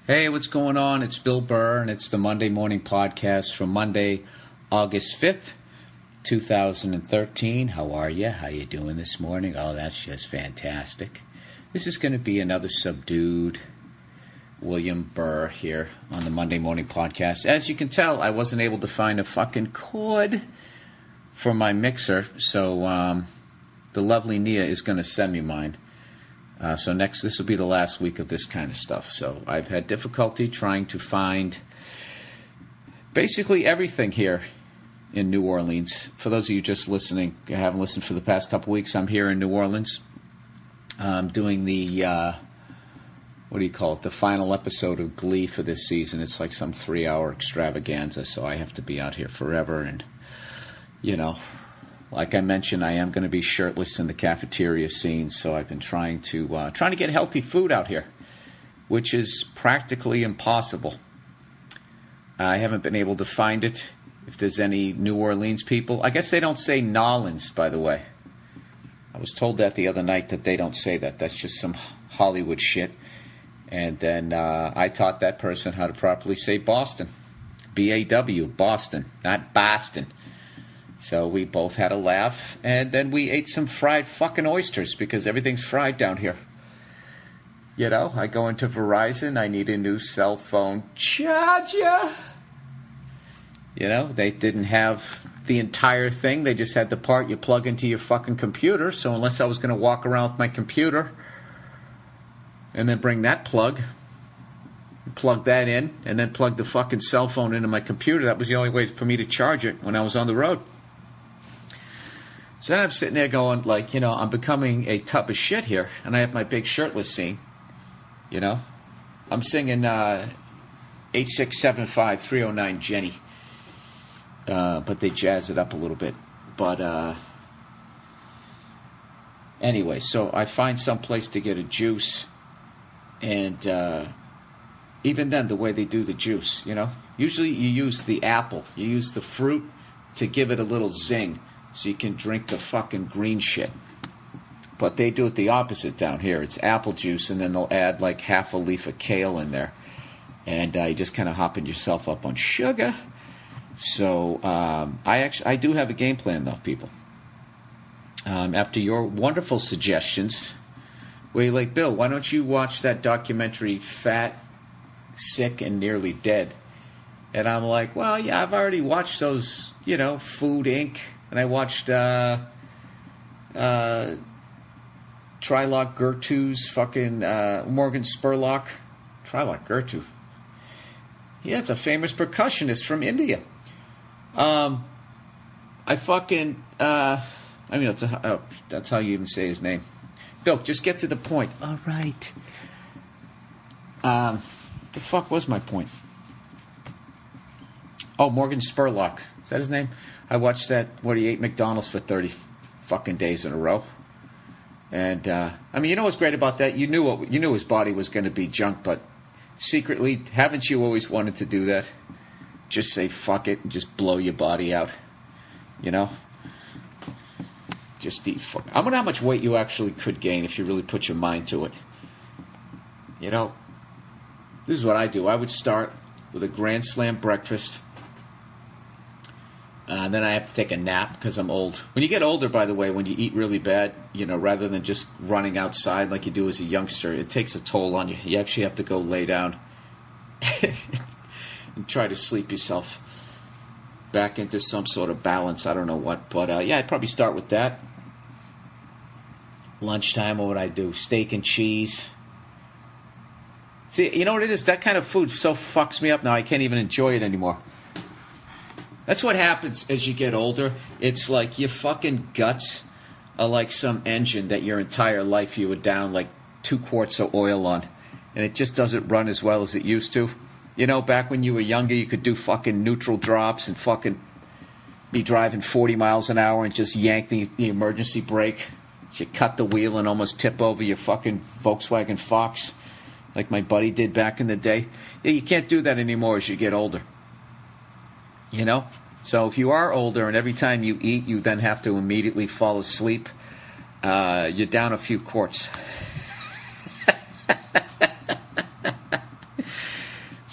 Hey, what's going on? It's Bill Burr, and it's the Monday Morning Podcast from Monday, August 5th, 2013. How are you? How you doing this morning? Oh, that's just fantastic. This is going to be another subdued William Burr here on the Monday Morning Podcast. As you can tell, I wasn't able to find a fucking cord for my mixer, so the lovely Nia is going to send me mine. So this will be the last week of this kind of stuff. So I've had difficulty trying to find basically everything here in New Orleans. For those of you just listening, I haven't listened for the past couple weeks, I'm here in New Orleans. I'm doing the, the final episode of Glee for this season. It's like some 3-hour extravaganza, so I have to be out here forever. And, like I mentioned, I am going to be shirtless in the cafeteria scene, so I've been trying to get healthy food out here, which is practically impossible. I haven't been able to find it. If there's any New Orleans people, I guess they don't say Nolans, by the way. I was told that the other night that they don't say that. That's just some Hollywood shit. And then I taught that person how to properly say Boston. B-A-W, Boston, not Boston. So we both had a laugh, and then we ate some fried fucking oysters because everything's fried down here. I go into Verizon, I need a new cell phone charger. They didn't have the entire thing. They just had the part you plug into your fucking computer. So unless I was going to walk around with my computer and then bring that plug that in, and then plug the fucking cell phone into my computer, that was the only way for me to charge it when I was on the road. So then I'm sitting there going, I'm becoming a tub of shit here, and I have my big shirtless scene, I'm singing 8675-309 Jenny, but they jazz it up a little bit. But anyway, so I find some place to get a juice, and even then, the way they do the juice, usually you use the apple, you use the fruit to give it a little zing, so you can drink the fucking green shit. But they do it the opposite down here. It's apple juice, and then they'll add like half a leaf of kale in there. And you just kind of hopping yourself up on sugar. So I do have a game plan, though, people. After your wonderful suggestions, where you're like, Bill, why don't you watch that documentary, Fat, Sick, and Nearly Dead? And I'm like, well, yeah, I've already watched those, Food Inc., and I watched Trilok Gertu's fucking Morgan Spurlock. Trilok Gertu. Yeah, it's a famous percussionist from India. That's how you even say his name. Bill, just get to the point. All right. The fuck was my point? Oh, Morgan Spurlock. Is that his name? I watched that where he ate McDonald's for 30 fucking days in a row. And, what's great about that? You knew his body was going to be junk, but secretly, haven't you always wanted to do that? Just say fuck it and just blow your body out. Just eat fuck. I wonder how much weight you actually could gain if you really put your mind to it. This is what I do. I would start with a Grand Slam breakfast. And then I have to take a nap because I'm old. When you get older, by the way, when you eat really bad, rather than just running outside like you do as a youngster, it takes a toll on you. You actually have to go lay down and try to sleep yourself back into some sort of balance. I don't know what. But, I'd probably start with that. Lunchtime, what would I do? Steak and cheese. See, you know what it is? That kind of food so fucks me up now, I can't even enjoy it anymore. That's what happens as you get older. It's like your fucking guts are like some engine that your entire life you were down like 2 quarts of oil on. And it just doesn't run as well as it used to. Back when you were younger, you could do fucking neutral drops and fucking be driving 40 miles an hour and just yank the emergency brake. You cut the wheel and almost tip over your fucking Volkswagen Fox like my buddy did back in the day. Yeah, you can't do that anymore as you get older. So if you are older and every time you eat you then have to immediately fall asleep, you're down a few quarts.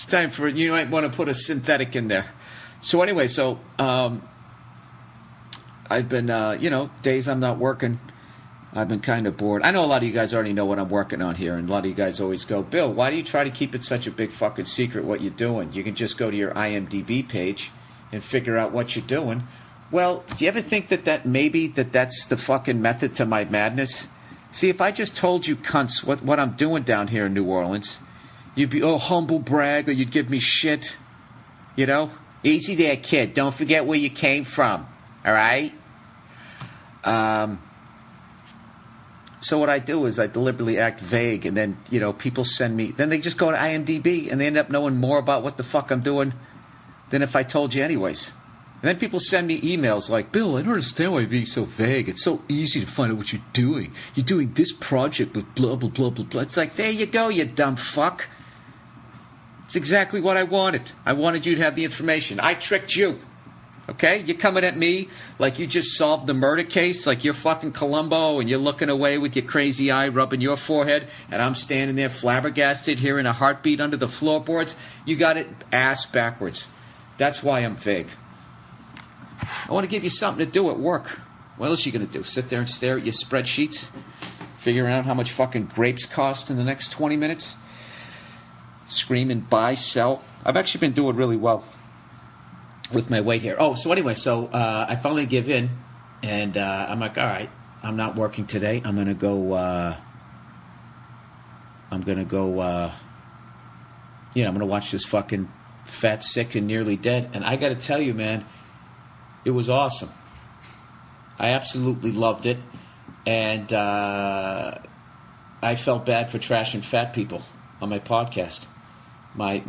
time for, you might want to put a synthetic in there. So anyway, I've been, days I'm not working, I've been kind of bored. I know a lot of you guys already know what I'm working on here, and a lot of you guys always go, Bill, why do you try to keep it such a big fucking secret what you're doing? You can just go to your IMDb page and figure out what you're doing. Well, do you ever think that's the fucking method to my madness? See, if I just told you cunts what I'm doing down here in New Orleans, you'd be, humble brag, or you'd give me shit. You know? Easy there, kid. Don't forget where you came from. All right? So what I do is I deliberately act vague, and then, people send me... Then they just go to IMDb, and they end up knowing more about what the fuck I'm doing than if I told you anyways. And then people send me emails like, Bill, I don't understand why you're being so vague. It's so easy to find out what you're doing. You're doing this project with blah, blah, blah, blah, blah. It's like, there you go, you dumb fuck. It's exactly what I wanted. I wanted you to have the information. I tricked you. Okay? You're coming at me like you just solved the murder case, like you're fucking Columbo, and you're looking away with your crazy eye rubbing your forehead, and I'm standing there flabbergasted hearing a heartbeat under the floorboards. You got it ass backwards. That's why I'm vague. I want to give you something to do at work. What else are you going to do? Sit there and stare at your spreadsheets? Figuring out how much fucking grapes cost in the next 20 minutes? Screaming buy, sell. I've actually been doing really well with my weight here. I finally give in, and I'm like, all right, I'm not working today. I'm going to go, I'm going to watch this fucking Fat, Sick, and Nearly Dead. And I got to tell you, man, it was awesome. I absolutely loved it. And I felt bad for trashing fat people on my podcast. My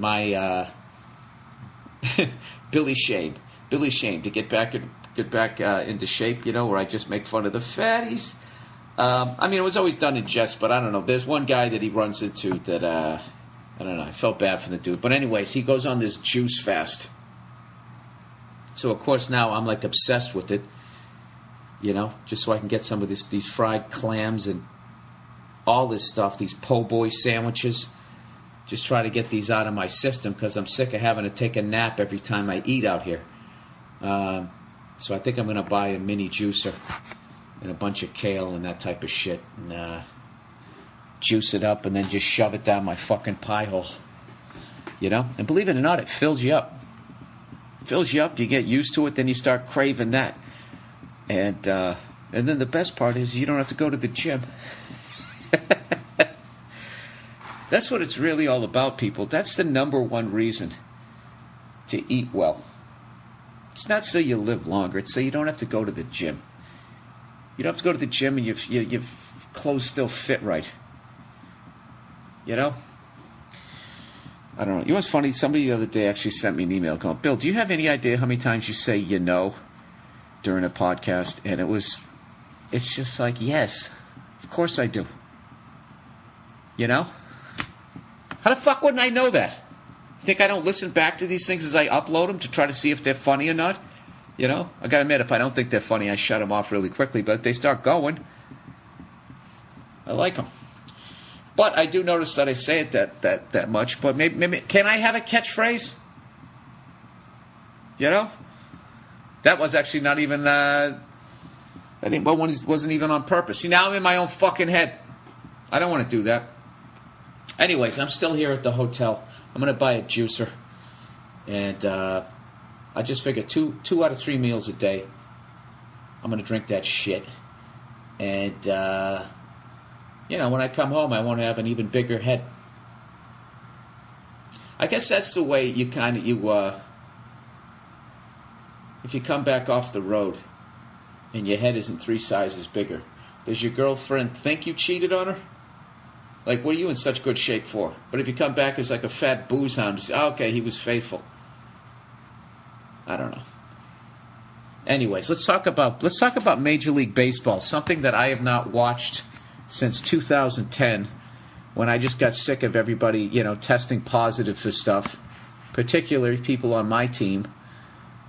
Billy shame to get back into shape, where I just make fun of the fatties. It was always done in jest, but I don't know. There's one guy that he runs into that I don't know. I felt bad for the dude, but anyways, he goes on this juice fast. So of course now I'm like obsessed with it, just so I can get some of these fried clams and all this stuff, these po' boy sandwiches. Just try to get these out of my system because I'm sick of having to take a nap every time I eat out here. So I think I'm going to buy a mini juicer and a bunch of kale and that type of shit, and juice it up and then just shove it down my fucking pie hole. And believe it or not, it fills you up. You get used to it, then you start craving that. And then the best part is you don't have to go to the gym. That's what it's really all about, people. That's the number one reason to eat well. It's not so you live longer. It's so you don't have to go to the gym. You don't have to go to the gym and your clothes still fit right. I don't know. You know what's funny? Somebody the other day actually sent me an email going, Bill, do you have any idea how many times you say during a podcast? And it's just like, yes, of course I do. How the fuck wouldn't I know that? You think I don't listen back to these things as I upload them to try to see if they're funny or not? I gotta admit, if I don't think they're funny, I shut them off really quickly. But if they start going, I like them. But I do notice that I say it that much. But maybe can I have a catchphrase? That was actually not even. That wasn't even on purpose. See, now I'm in my own fucking head. I don't want to do that. Anyways, I'm still here at the hotel. I'm going to buy a juicer. And I just figure two out of 3 meals a day, I'm going to drink that shit. And, when I come home, I want to have an even bigger head. I guess that's the way if you come back off the road and your head isn't 3 sizes bigger, does your girlfriend think you cheated on her? Like, what are you in such good shape for? But if you come back as like a fat booze hound, you say, okay, he was faithful. I don't know. Anyways, let's talk about Major League Baseball, something that I have not watched since 2010, when I just got sick of everybody, testing positive for stuff, particularly people on my team.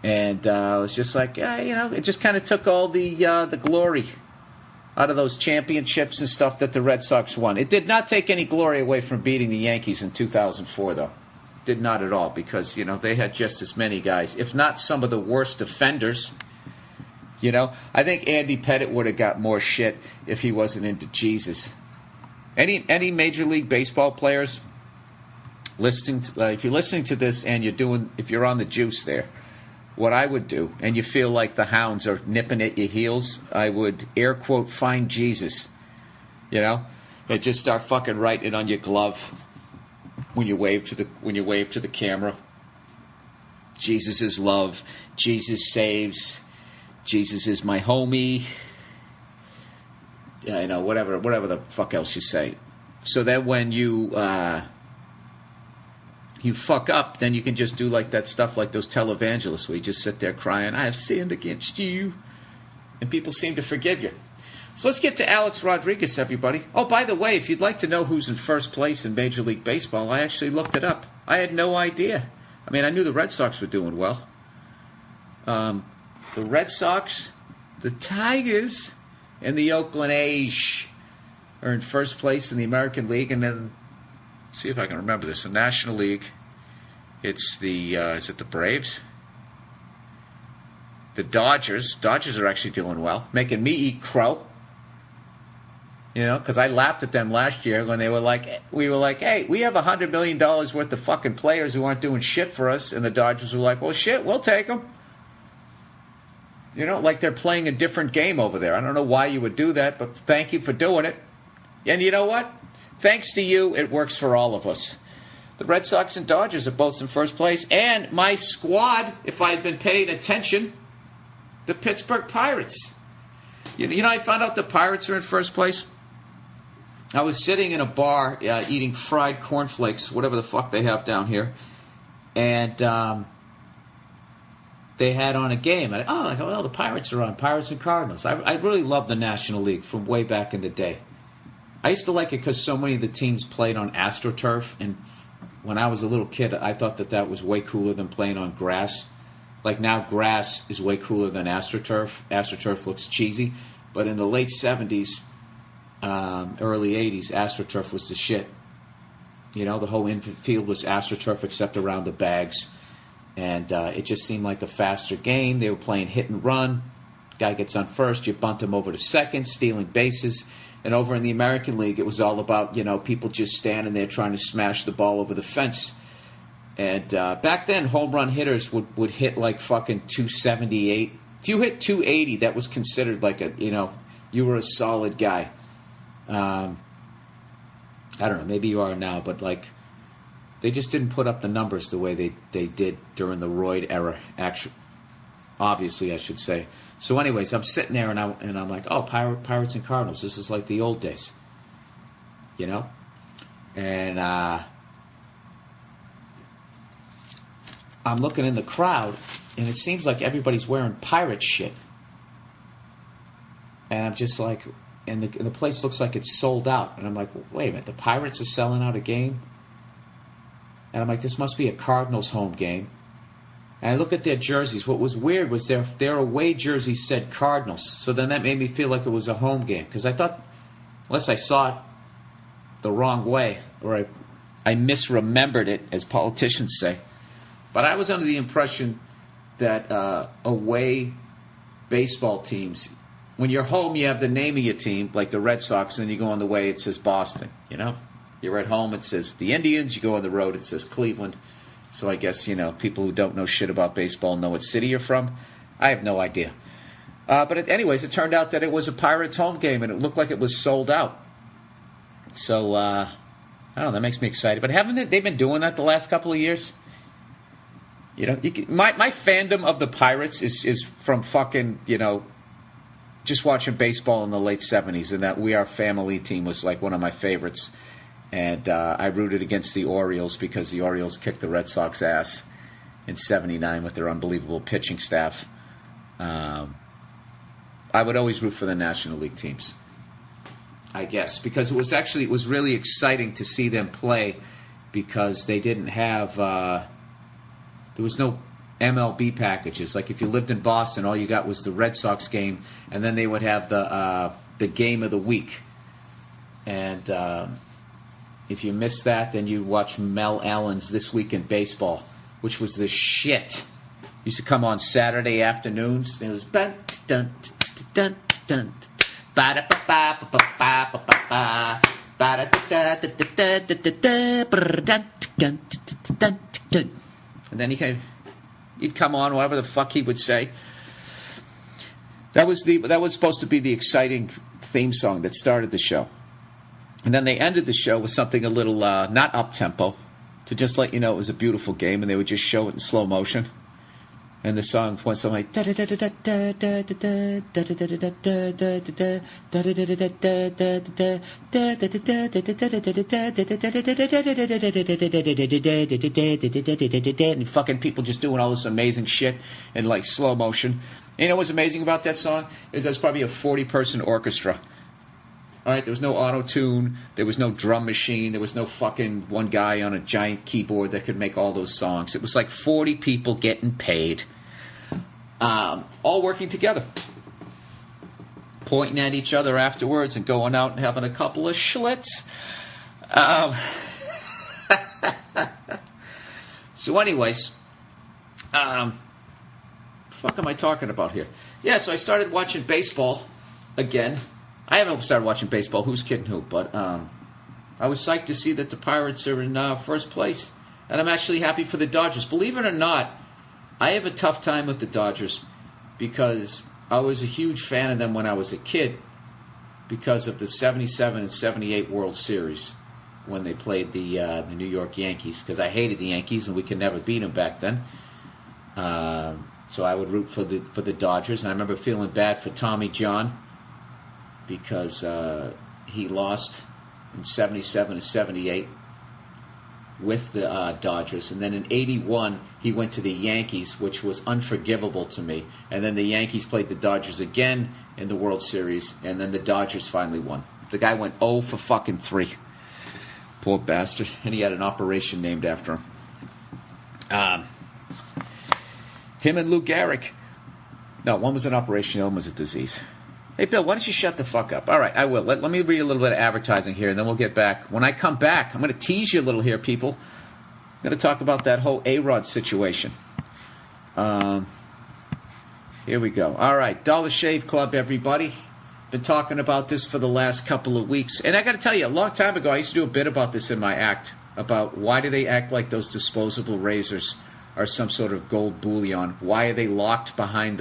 And it was just like, it just kind of took all the glory out of those championships and stuff that the Red Sox won. It did not take any glory away from beating the Yankees in 2004, though. did not at all, because, you know, they had just as many guys, if not some of the worst offenders. You know, I think Andy Pettitte would have got more shit if he wasn't into Jesus. Any Major League Baseball players listening to, if you're listening to this and if you're on the juice there, what I would do, and you feel like the hounds are nipping at your heels, I would air quote find Jesus. You know, and just start fucking writing it on your glove when you wave to the camera. Jesus is love. Jesus saves. Jesus is my homie. Yeah, you know, whatever the fuck else you say. So that when you fuck up, then you can just do like that stuff like those televangelists where you just sit there crying, I have sinned against you. And people seem to forgive you. So let's get to Alex Rodriguez, everybody. Oh, by the way, if you'd like to know who's in first place in Major League Baseball, I actually looked it up. I had no idea. I mean, I knew the Red Sox were doing well. The Red Sox, the Tigers, and the Oakland A's are in first place in the American League. And then, let's see if I can remember this. The National League, it's the, is it the Braves? The Dodgers. Dodgers are actually doing well, making me eat crow. You know, because I laughed at them last year when we were like, hey, we have $100 million worth of fucking players who aren't doing shit for us. And the Dodgers were like, well, shit, we'll take them. You know, like they're playing a different game over there. I don't know why you would do that, but thank you for doing it. And you know what? Thanks to you, it works for all of us. The Red Sox and Dodgers are both in first place. And my squad, if I had been paying attention, the Pittsburgh Pirates. You know, I found out the Pirates are in first place. I was sitting in a bar eating fried cornflakes, whatever the fuck they have down here, and they had on a game. And the Pirates are on, Pirates and Cardinals. I really love the National League from way back in the day. I used to like it because so many of the teams played on AstroTurf, and when I was a little kid, I thought that was way cooler than playing on grass. Like now, grass is way cooler than AstroTurf. AstroTurf looks cheesy, but in the late 70s, early 80s, AstroTurf was the shit. You know, the whole infield was AstroTurf except around the bags. And it just seemed like a faster game. They were playing hit and run. Guy gets on first, you bunt him over to second, stealing bases. And over in the American League, it was all about, you know, people just standing there trying to smash the ball over the fence. And back then, home run hitters would hit like fucking 278. If you hit 280, that was considered like you were a solid guy. I don't know, maybe you are now, but like they just didn't put up the numbers the way they did during the roid era. Actually, obviously, I should say. So, anyways, I'm sitting there and I'm like, oh, Pirates and Cardinals. This is like the old days, you know. And I'm looking in the crowd, and it seems like everybody's wearing pirate shit. And I'm just like, and the place looks like it's sold out. And I'm like, wait a minute, the Pirates are selling out a game? And I'm like, this must be a Cardinals home game. And I look at their jerseys. What was weird was their away jerseys said Cardinals. So then that made me feel like it was a home game. Because I thought, unless I saw it the wrong way, or I misremembered it, as politicians say. But I was under the impression that away baseball teams, when you're home, you have the name of your team, like the Red Sox, and then you go on the way, it says Boston, you know? You're at home, it says the Indians. You go on the road, it says Cleveland. So I guess, you know, people who don't know shit about baseball know what city you're from. I have no idea. But anyways, it turned out that it was a Pirates home game, and it looked like it was sold out. So, I don't know, that makes me excited. But haven't they been doing that the last couple of years? You know, my fandom of the Pirates is from fucking, you know, just watching baseball in the late 70s, and that We Are Family team was like one of my favorites. And I rooted against the Orioles because the Orioles kicked the Red Sox ass in '79 with their unbelievable pitching staff. I would always root for the National League teams, I guess, because it was really exciting to see them play, because they didn't have there was no MLB packages. Like if you lived in Boston, all you got was the Red Sox game, and then they would have the game of the week, and If you missed that, then you watch Mel Allen's This Week in Baseball, which was the shit. Used to come on Saturday afternoons. It was dun dun dun dun ba da ba ba ba ba ba ba ba da da da da da da da da. And then he'd come on, whatever the fuck he would say. That was supposed to be the exciting theme song that started the show. And then they ended the show with something a little not up-tempo, to just let you know it was a beautiful game, and they would just show it in slow motion. And the song went something like... And fucking people just doing all this amazing shit in like slow motion. And you know what's amazing about that song? Is that's probably a 40-person orchestra. All right, there was no auto-tune, there was no drum machine, there was no fucking one guy on a giant keyboard that could make all those songs. It was like 40 people getting paid, all working together, pointing at each other afterwards and going out and having a couple of schlitz. So anyways, fuck am I talking about here? Yeah, so I started watching baseball again. I haven't started watching baseball. Who's kidding who? But I was psyched to see that the Pirates are in first place. And I'm actually happy for the Dodgers. Believe it or not, I have a tough time with the Dodgers because I was a huge fan of them when I was a kid because of the 77 and 78 World Series when they played the New York Yankees, because I hated the Yankees and we could never beat them back then. So I would root for the Dodgers. And I remember feeling bad for Tommy John, because he lost in 77 and 78 with the Dodgers. And then in 81, he went to the Yankees, which was unforgivable to me. And then the Yankees played the Dodgers again in the World Series, and then the Dodgers finally won. The guy went 0 for fucking 3. Poor bastard. And he had an operation named after him. Him and Lou Gehrig. No, one was an operation, the other one was a disease. Hey, Bill, why don't you shut the fuck up? All right, I will. Let me read a little bit of advertising here, and then we'll get back. When I come back, I'm going to tease you a little here, people. I'm going to talk about that whole A-Rod situation. Here we go. All right, Dollar Shave Club, everybody. Been talking about this for the last couple of weeks. And I got to tell you, a long time ago, I used to do a bit about this in my act, about why do they act like those disposable razors are some sort of gold bullion? Why are they locked behind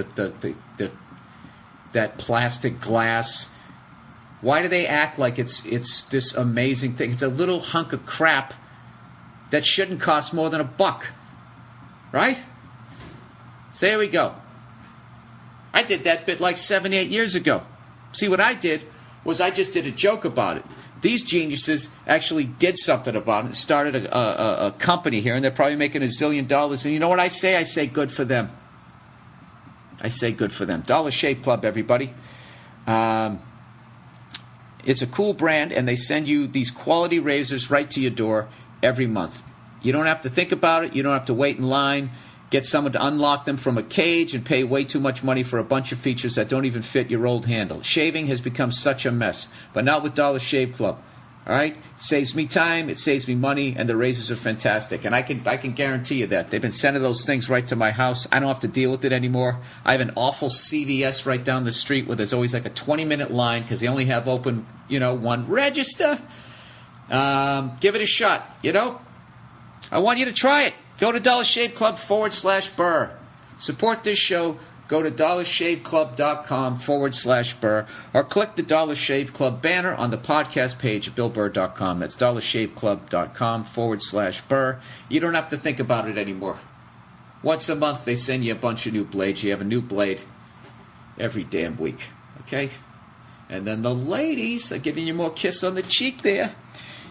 that plastic glass? Why do they act like it's this amazing thing? It's a little hunk of crap that shouldn't cost more than $1, right? So there we go. I did that bit like 7, 8 years ago. See, what I did was I just did a joke about it. These geniuses actually did something about it and started a company here, and they're probably making $1 zillion. And you know what I say? I say good for them. I say good for them. Dollar Shave Club, everybody. It's a cool brand, and they send you these quality razors right to your door every month. You don't have to think about it. You don't have to wait in line, get someone to unlock them from a cage, and pay way too much money for a bunch of features that don't even fit your old handle. Shaving has become such a mess, but not with Dollar Shave Club. All right? It saves me time, it saves me money, and the razors are fantastic. And I can guarantee you that. They've been sending those things right to my house. I don't have to deal with it anymore. I have an awful CVS right down the street where there's always like a 20-minute line because they only have open, one register. Give it a shot, I want you to try it. Go to DollarShaveClub /Burr. Support this show. Go to DollarShaveClub.com /Burr, or click the Dollar Shave Club banner on the podcast page at BillBurr.com. That's DollarShaveClub.com /Burr. You don't have to think about it anymore. Once a month, they send you a bunch of new blades. You have a new blade every damn week. Okay? And then the ladies are giving you more kiss on the cheek there.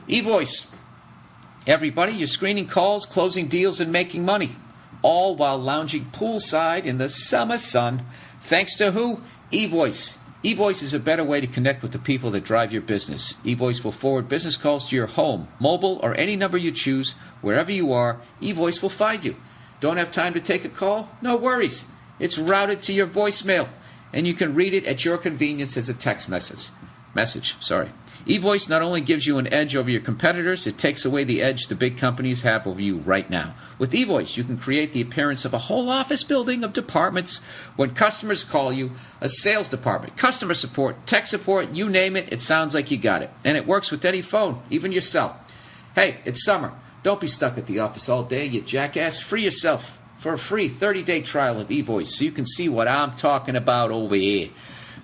eVoice. Everybody, you're screening calls, closing deals, and making money, all while lounging poolside in the summer sun. Thanks to who? eVoice. eVoice is a better way to connect with the people that drive your business. eVoice will forward business calls to your home, mobile, or any number you choose. Wherever you are, eVoice will find you. Don't have time to take a call? No worries. It's routed to your voicemail, and you can read it at your convenience as a text message. eVoice not only gives you an edge over your competitors, it takes away the edge the big companies have over you right now. With eVoice, you can create the appearance of a whole office building of departments when customers call you, a sales department, customer support, tech support, you name it, it sounds like you got it. And it works with any phone, even your cell. Hey, it's summer. Don't be stuck at the office all day, you jackass. Free yourself for a free 30-day trial of eVoice so you can see what I'm talking about over here.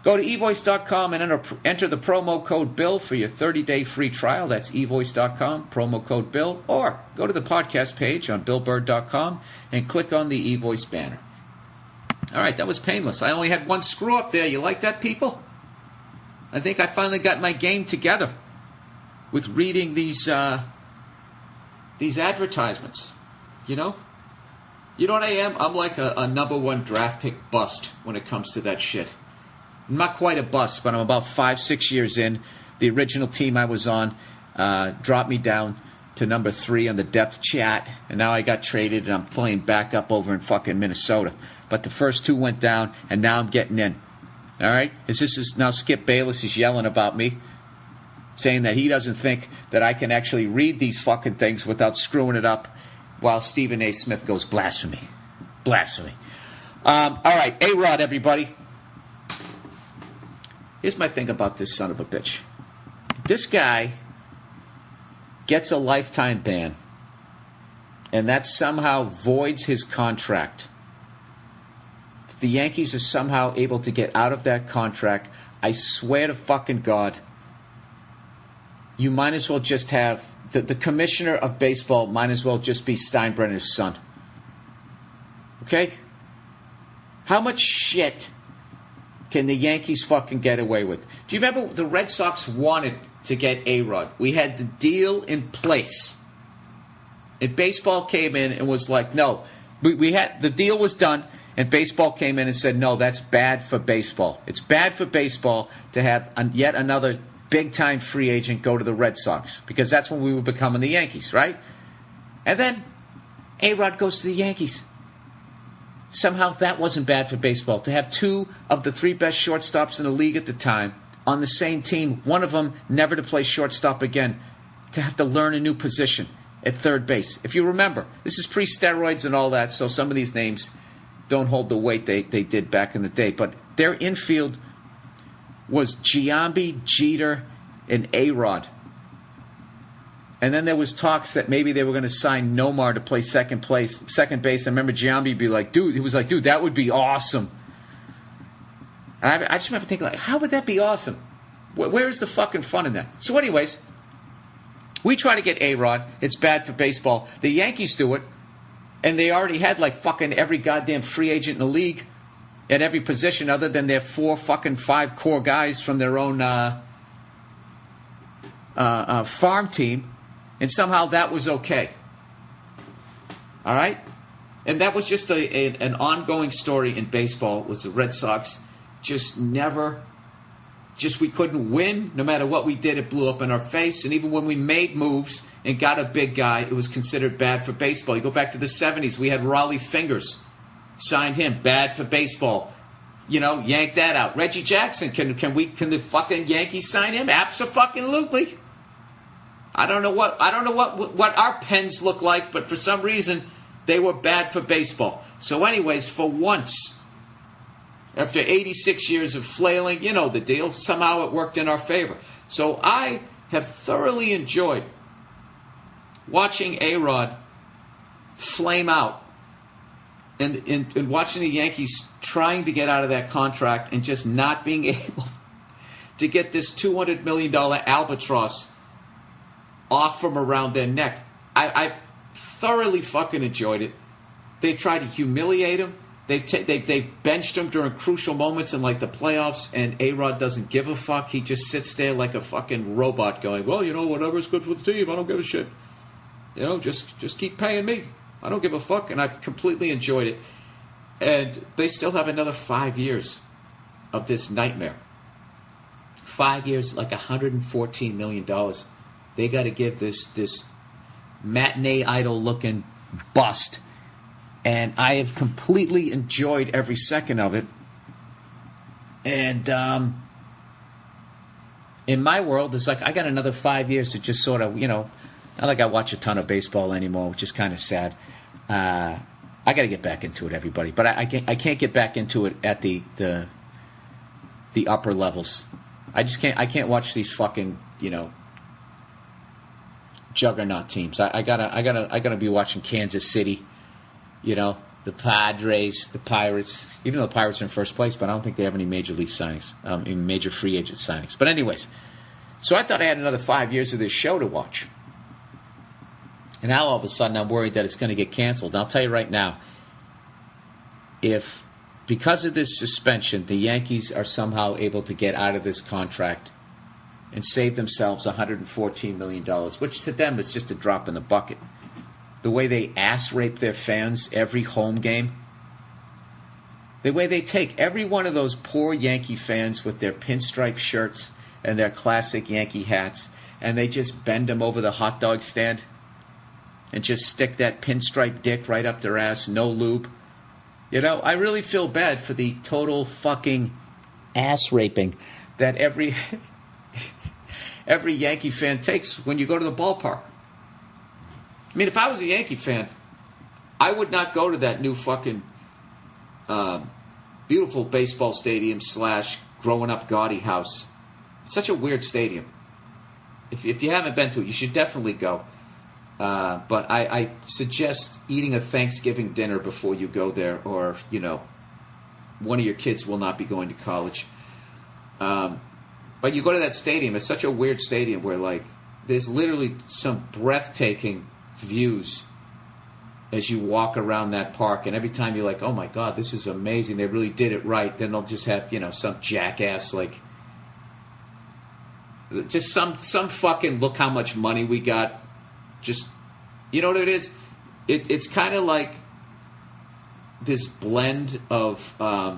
Go to evoice.com and enter the promo code BILL for your 30-day free trial. That's evoice.com, promo code BILL. Or go to the podcast page on billburr.com and click on the eVoice banner. All right, that was painless. I only had one screw up there. You like that, people? I think I finally got my game together with reading these advertisements. You know what I am? I'm like a number one draft pick bust when it comes to that shit. I'm not quite a bust, but I'm about 5-6 years in. The original team I was on dropped me down to number 3 on the depth chat, and now I got traded, and I'm playing backup over in fucking Minnesota. But the first 2 went down, and now I'm getting in. All right? Now Skip Bayless is yelling about me, saying that he doesn't think that I can actually read these fucking things without screwing it up, while Stephen A. Smith goes, blasphemy. Blasphemy. All right, A-Rod, everybody. Here's my thing about this son of a bitch. This guy gets a lifetime ban, and that somehow voids his contract. If the Yankees are somehow able to get out of that contract, I swear to fucking God, you might as well just have the commissioner of baseball might as well just be Steinbrenner's son. Okay? How much shit can the Yankees fucking get away with? Do you remember the Red Sox wanted to get A-Rod? We had the deal in place. And baseball came in and was like, no. We had the deal was done, and baseball came in and said, no, that's bad for baseball. It's bad for baseball to have yet another big-time free agent go to the Red Sox, because that's when we were becoming the Yankees, right? And then A-Rod goes to the Yankees. Somehow that wasn't bad for baseball. To have 2 of the 3 best shortstops in the league at the time on the same team, one of them never to play shortstop again, to have to learn a new position at third base. If you remember, this is pre-steroids and all that, so some of these names don't hold the weight they did back in the day. But their infield was Giambi, Jeter, and A-Rod. And then there was talks that maybe they were going to sign Nomar to play second base. I remember Giambi be like, dude, he was like, dude, that would be awesome. And I just remember thinking, like, how would that be awesome? Where is the fucking fun in that? So anyways, we try to get A-Rod. It's bad for baseball. The Yankees do it, and they already had like fucking every goddamn free agent in the league at every position other than their 5 core guys from their own farm team. And somehow that was okay. All right? And that was just an ongoing story in baseball, was the Red Sox we couldn't win. No matter what we did, it blew up in our face. And even when we made moves and got a big guy, it was considered bad for baseball. You go back to the 70s, we had Raleigh Fingers. Signed him, bad for baseball. You know, yank that out. Reggie Jackson, can the fucking Yankees sign him? Abso-fucking-lutely. I don't know what our pens look like, but for some reason they were bad for baseball. So anyways, for once, after 86 years of flailing, you know the deal, somehow it worked in our favor. So I have thoroughly enjoyed watching A-Rod flame out and watching the Yankees trying to get out of that contract and just not being able to get this $200 million albatross off from around their neck. I thoroughly fucking enjoyed it. They tried to humiliate him. They've benched him during crucial moments in like the playoffs, and A-Rod doesn't give a fuck. He just sits there like a fucking robot going, well, you know, whatever's good for the team, I don't give a shit. You know, just keep paying me. I don't give a fuck, and I've completely enjoyed it. And they still have another 5 years of this nightmare. 5 years, like $114 million. They got to give this matinee idol-looking bust. And I have completely enjoyed every second of it. And in my world, it's like I got another 5 years to just sort of, not like I watch a ton of baseball anymore, which is kind of sad. I got to get back into it, everybody. But I can't get back into it at the upper levels. I just can't. I can't watch these fucking juggernaut teams. I gotta be watching Kansas City. The Padres, the Pirates. Even though the Pirates are in first place, but I don't think they have any major league signings, even major free agent signings. But anyways, so I thought I had another 5 years of this show to watch. And now all of a sudden I'm worried that it's going to get canceled. And I'll tell you right now, if because of this suspension, the Yankees are somehow able to get out of this contract and save themselves $114 million, which to them is just a drop in the bucket. The way they ass rape their fans every home game, the way they take every one of those poor Yankee fans with their pinstripe shirts and their classic Yankee hats, and they just bend them over the hot dog stand and just stick that pinstripe dick right up their ass, no lube. I really feel bad for the total fucking ass raping that every Yankee fan takes when you go to the ballpark. I mean, if I was a Yankee fan, I would not go to that new fucking beautiful baseball stadium / growing up gaudy house. It's such a weird stadium. If you haven't been to it, you should definitely go. But I suggest eating a Thanksgiving dinner before you go there, or, one of your kids will not be going to college. But you go to that stadium, it's such a weird stadium where, there's literally some breathtaking views as you walk around that park, and every time you're like, oh my God, this is amazing, they really did it right, then they'll just have, some jackass, just some fucking look how much money we got. Just, you know what it is? It's kind of like this blend of, I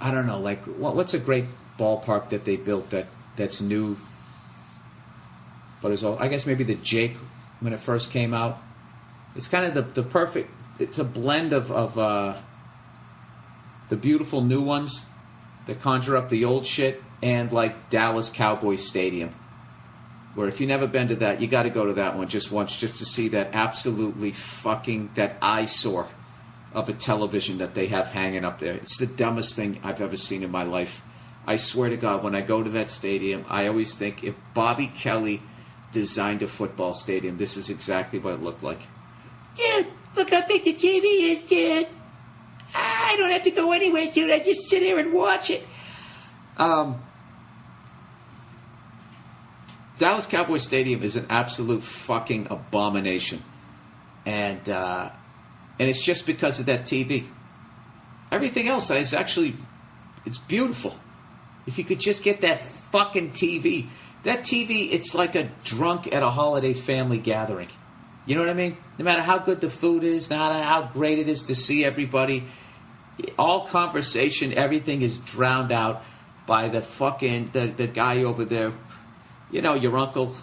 don't know, what's a great ballpark that they built that's new, but it's all, I guess maybe the Jake when it first came out. It's kind of the perfect, it's a blend of the beautiful new ones that conjure up the old shit, and Dallas Cowboys Stadium. Where if you've never been to that, you got to go to that one just once, just to see that absolutely fucking, that eyesore of a television that they have hanging up there. It's the dumbest thing I've ever seen in my life. I swear to God, when I go to that stadium, I always think if Bobby Kelly designed a football stadium, this is exactly what it looked like. Dude, look how big the TV is, dude. I don't have to go anywhere, dude. I just sit here and watch it. Dallas Cowboys Stadium is an absolute fucking abomination. And it's just because of that TV. Everything else is actually, it's beautiful. If you could just get that fucking TV. That TV, it's like a drunk at a holiday family gathering. You know what I mean? No matter how good the food is, no matter how great it is to see everybody, all conversation, everything is drowned out by the fucking, the guy over there. Your uncle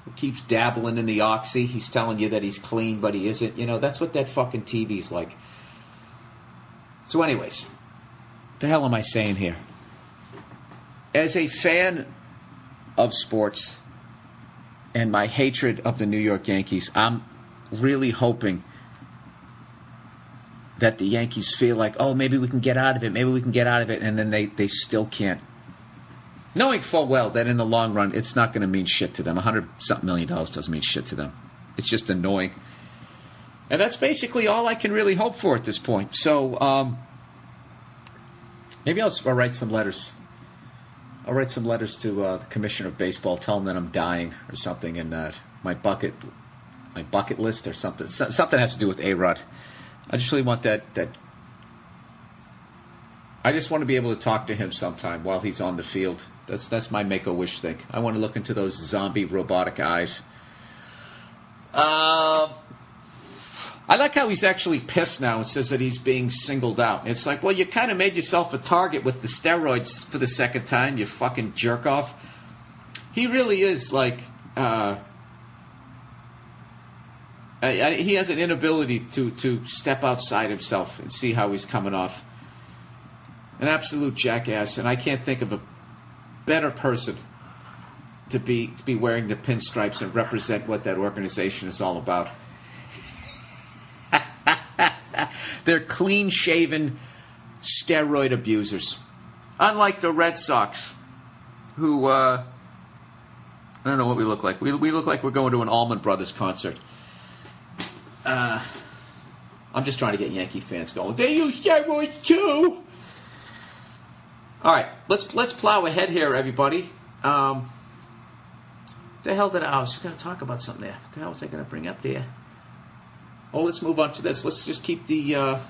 who keeps dabbling in the oxy. He's telling you that he's clean, but he isn't. That's what that fucking TV's like. So anyways, what the hell am I saying here? As a fan of sports and my hatred of the New York Yankees, I'm really hoping that the Yankees feel like, oh, maybe we can get out of it, and then they still can't. Knowing full well that in the long run, it's not going to mean shit to them. $100-something million doesn't mean shit to them. It's just annoying. And that's basically all I can really hope for at this point. So maybe I'll write some letters. I'll write some letters to the commissioner of baseball, tell him that I'm dying or something, and my bucket list or something. Something has to do with A-Rod. I just really want that. I just want to be able to talk to him sometime while he's on the field. That's my Make-A-Wish thing. I want to look into those zombie robotic eyes. I like how he's actually pissed now and says that he's being singled out. It's like, well, you kind of made yourself a target with the steroids for the second time, you fucking jerk off. He really is like, he has an inability to step outside himself and see how he's coming off. An absolute jackass, and I can't think of better person to be wearing the pinstripes and represent what that organization is all about. They're clean-shaven steroid abusers. Unlike the Red Sox, who, I don't know what we look like. We look like we're going to an Allman Brothers concert. I'm just trying to get Yankee fans going. They use steroids too. All right, let's plow ahead here, everybody. The hell did I was just going to talk about something there. What the hell was I going to bring up there? Oh, let's move on to this. Let's just keep the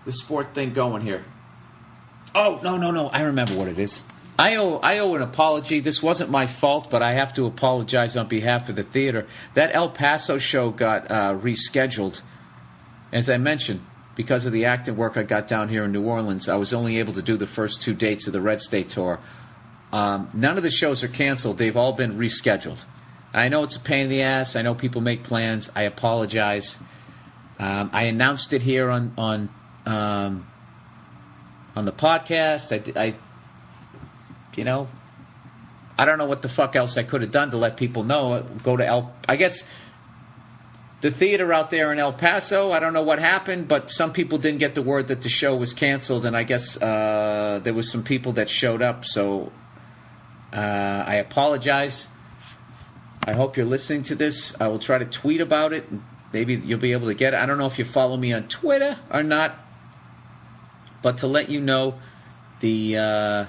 sport thing going here. Oh, no. I remember what it is. I owe an apology. This wasn't my fault, but I have to apologize on behalf of the theater. That El Paso show got rescheduled. As I mentioned, because of the acting work I got down here in New Orleans, I was only able to do the first 2 dates of the Red State Tour. None of the shows are canceled. They've all been rescheduled. I know it's a pain in the ass. I know people make plans. I apologize. I announced it here on the podcast. I don't know what the fuck else I could have done to let people know. Go to I guess the theater out there in El Paso. I don't know what happened, but some people didn't get the word that the show was canceled, and I guess there was some people that showed up. So I apologize. I hope you're listening to this. I will try to tweet about it. Maybe you'll be able to get it. I don't know if you follow me on Twitter or not, but to let you know, the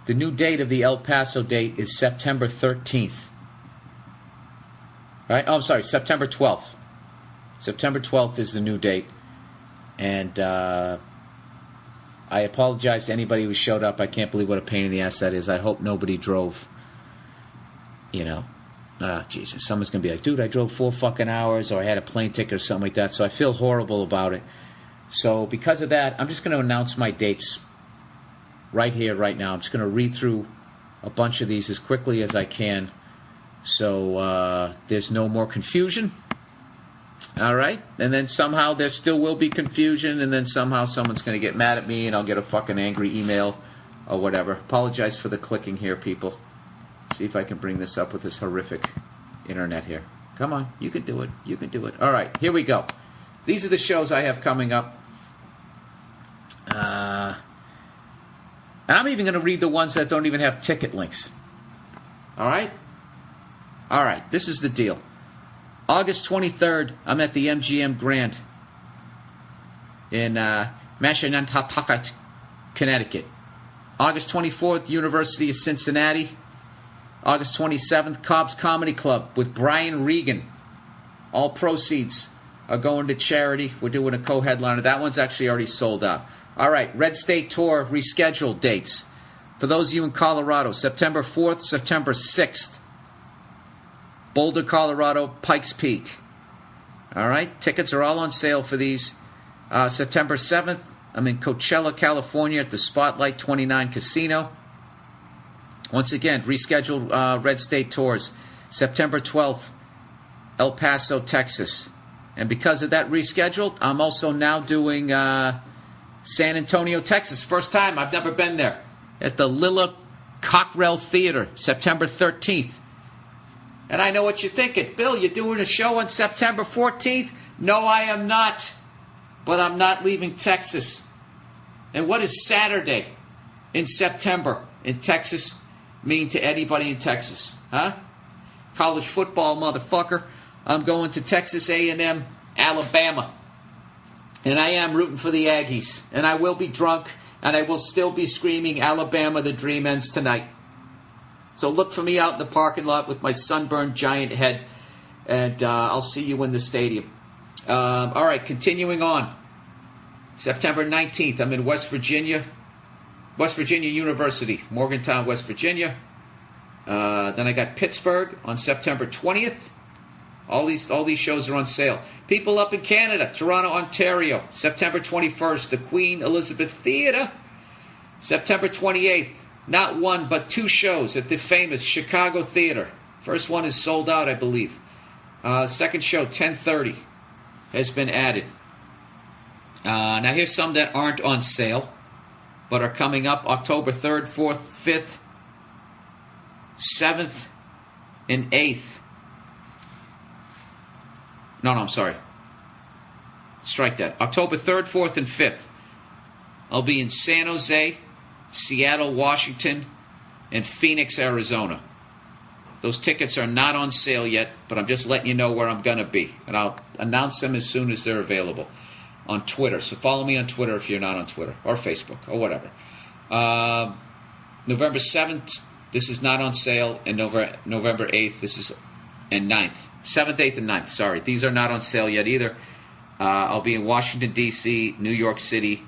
new date of the El Paso date is September 13th. Right? Oh, I'm sorry, September 12th. September 12th is the new date. And I apologize to anybody who showed up. I can't believe what a pain in the ass that is. I hope nobody drove, Jesus, someone's going to be like, dude, I drove 4 fucking hours, or I had a plane ticket or something like that, so I feel horrible about it. So because of that, I'm just going to announce my dates right here, right now. I'm just going to read through a bunch of these as quickly as I can, so there's no more confusion. All right? And then somehow there still will be confusion, and then somehow someone's going to get mad at me, and I'll get a fucking angry email or whatever. Apologize for the clicking here, people. See if I can bring this up with this horrific internet here. Come on, you can do it. You can do it. All right, here we go. These are the shows I have coming up. And I'm even going to read the ones that don't even have ticket links. All right? All right, this is the deal. August 23rd, I'm at the MGM Grand in Mashantucket, Connecticut. August 24th, University of Cincinnati. August 27th, Cobb's Comedy Club with Brian Regan. All proceeds are going to charity. We're doing a co-headliner. That one's actually already sold out. All right, Red State Tour rescheduled dates. For those of you in Colorado, September 4th, September 6th. Boulder, Colorado, Pikes Peak. All right, tickets are all on sale for these. September 7th, I'm in Coachella, California at the Spotlight 29 Casino. Once again, rescheduled Red State Tours. September 12th, El Paso, Texas. And because of that rescheduled, I'm also now doing San Antonio, Texas. First time. I've never been there. At the Lilla Cockrell Theater, September 13th. And I know what you're thinking. Bill, you're doing a show on September 14th? No, I am not. But I'm not leaving Texas. And what is Saturday in September in Texas mean to anybody in Texas? Huh? College football, motherfucker. I'm going to Texas A&M, Alabama. And I am rooting for the Aggies. And I will be drunk, and I will still be screaming, Alabama, the dream ends tonight. So look for me out in the parking lot with my sunburned giant head, and I'll see you in the stadium. All right, continuing on. September 19th, I'm in West Virginia University, Morgantown, West Virginia. Then I got Pittsburgh on September 20th. All these shows are on sale. People up in Canada, Toronto, Ontario, September 21st, the Queen Elizabeth Theatre. September 28th, not one but 2 shows at the famous Chicago Theatre. First one is sold out, I believe. Second show, 10:30, has been added. Now here's some that aren't on sale. but are coming up October 3rd, 4th, 5th, 7th, and 8th. No, I'm sorry. Strike that. October 3rd, 4th, and 5th. I'll be in San Jose, Seattle, Washington, and Phoenix, Arizona. Those tickets are not on sale yet, but I'm just letting you know where I'm going to be. And I'll announce them as soon as they're available on Twitter. So follow me on Twitter if you're not on Twitter, or Facebook, or whatever. November 7th, this is not on sale, and November 8th, this is, and 9th. 7th, 8th, and 9th, sorry. These are not on sale yet either. I'll be in Washington, D.C., New York City,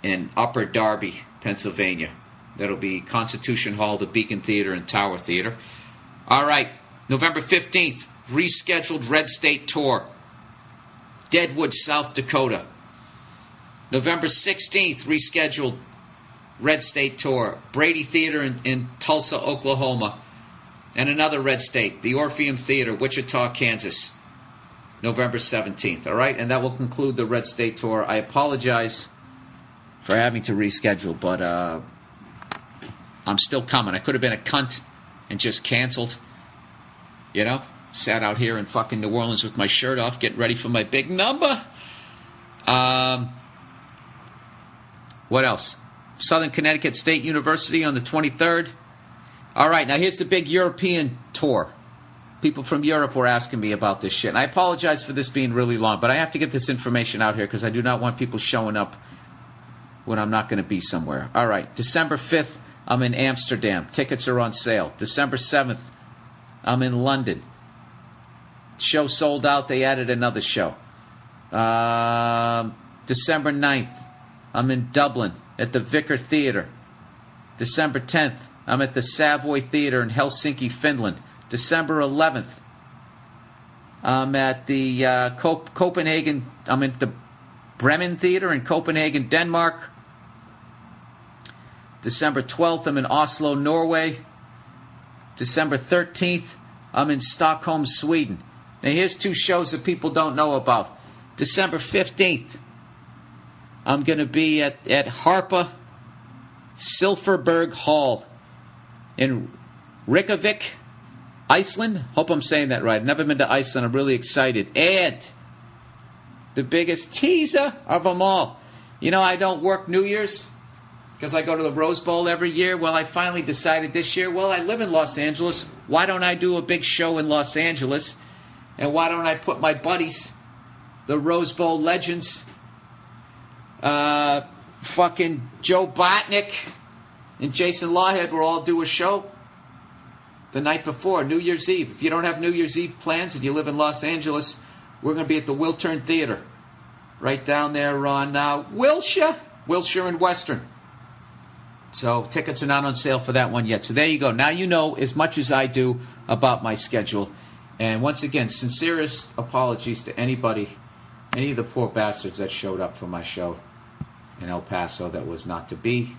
and Upper Darby, Pennsylvania. That'll be Constitution Hall, the Beacon Theater, and Tower Theater. All right, November 15th, rescheduled Red State Tour, Deadwood, South Dakota. November 16th, rescheduled Red State Tour, Brady Theater in Tulsa, Oklahoma. And another Red State, the Orpheum Theater, Wichita, Kansas, November 17th. All right, and that will conclude the Red State Tour. I apologize for having to reschedule, but I'm still coming. I could have been a cunt and just canceled, you know? Sat out here in fucking New Orleans with my shirt off, getting ready for my big number. What else? Southern Connecticut State University on the 23rd. All right, now here's the big European tour. People from Europe were asking me about this shit. And I apologize for this being really long, but I have to get this information out here because I do not want people showing up when I'm not going to be somewhere. All right, December 5th, I'm in Amsterdam. Tickets are on sale. December 7th, I'm in London. Show sold out. They added another show. December 9th, I'm in Dublin at the Vicar Theatre. December 10th, I'm at the Savoy Theatre in Helsinki, Finland. December 11th, I'm at the Copenhagen. I'm at the Bremen Theatre in Copenhagen, Denmark. December 12th, I'm in Oslo, Norway. December 13th, I'm in Stockholm, Sweden. Now here's two shows that people don't know about. December 15th, I'm going to be at Harpa Silfverberg Hall in Reykjavik, Iceland. Hope I'm saying that right. Never been to Iceland. I'm really excited. And the biggest teaser of them all. You know, I don't work New Year's because I go to the Rose Bowl every year. Well, I finally decided this year, well, I live in Los Angeles. Why don't I do a big show in Los Angeles? And why don't I put my buddies, the Rose Bowl legends, fucking Joe Botnick and Jason Lawhead will all do a show the night before, New Year's Eve. If you don't have New Year's Eve plans and you live in Los Angeles, we're going to be at the Wiltern Theater, right down there on Wilshire and Western. So tickets are not on sale for that one yet. So there you go. Now you know as much as I do about my schedule. And once again, sincerest apologies to anybody, any of the poor bastards that showed up for my show in El Paso that was not to be.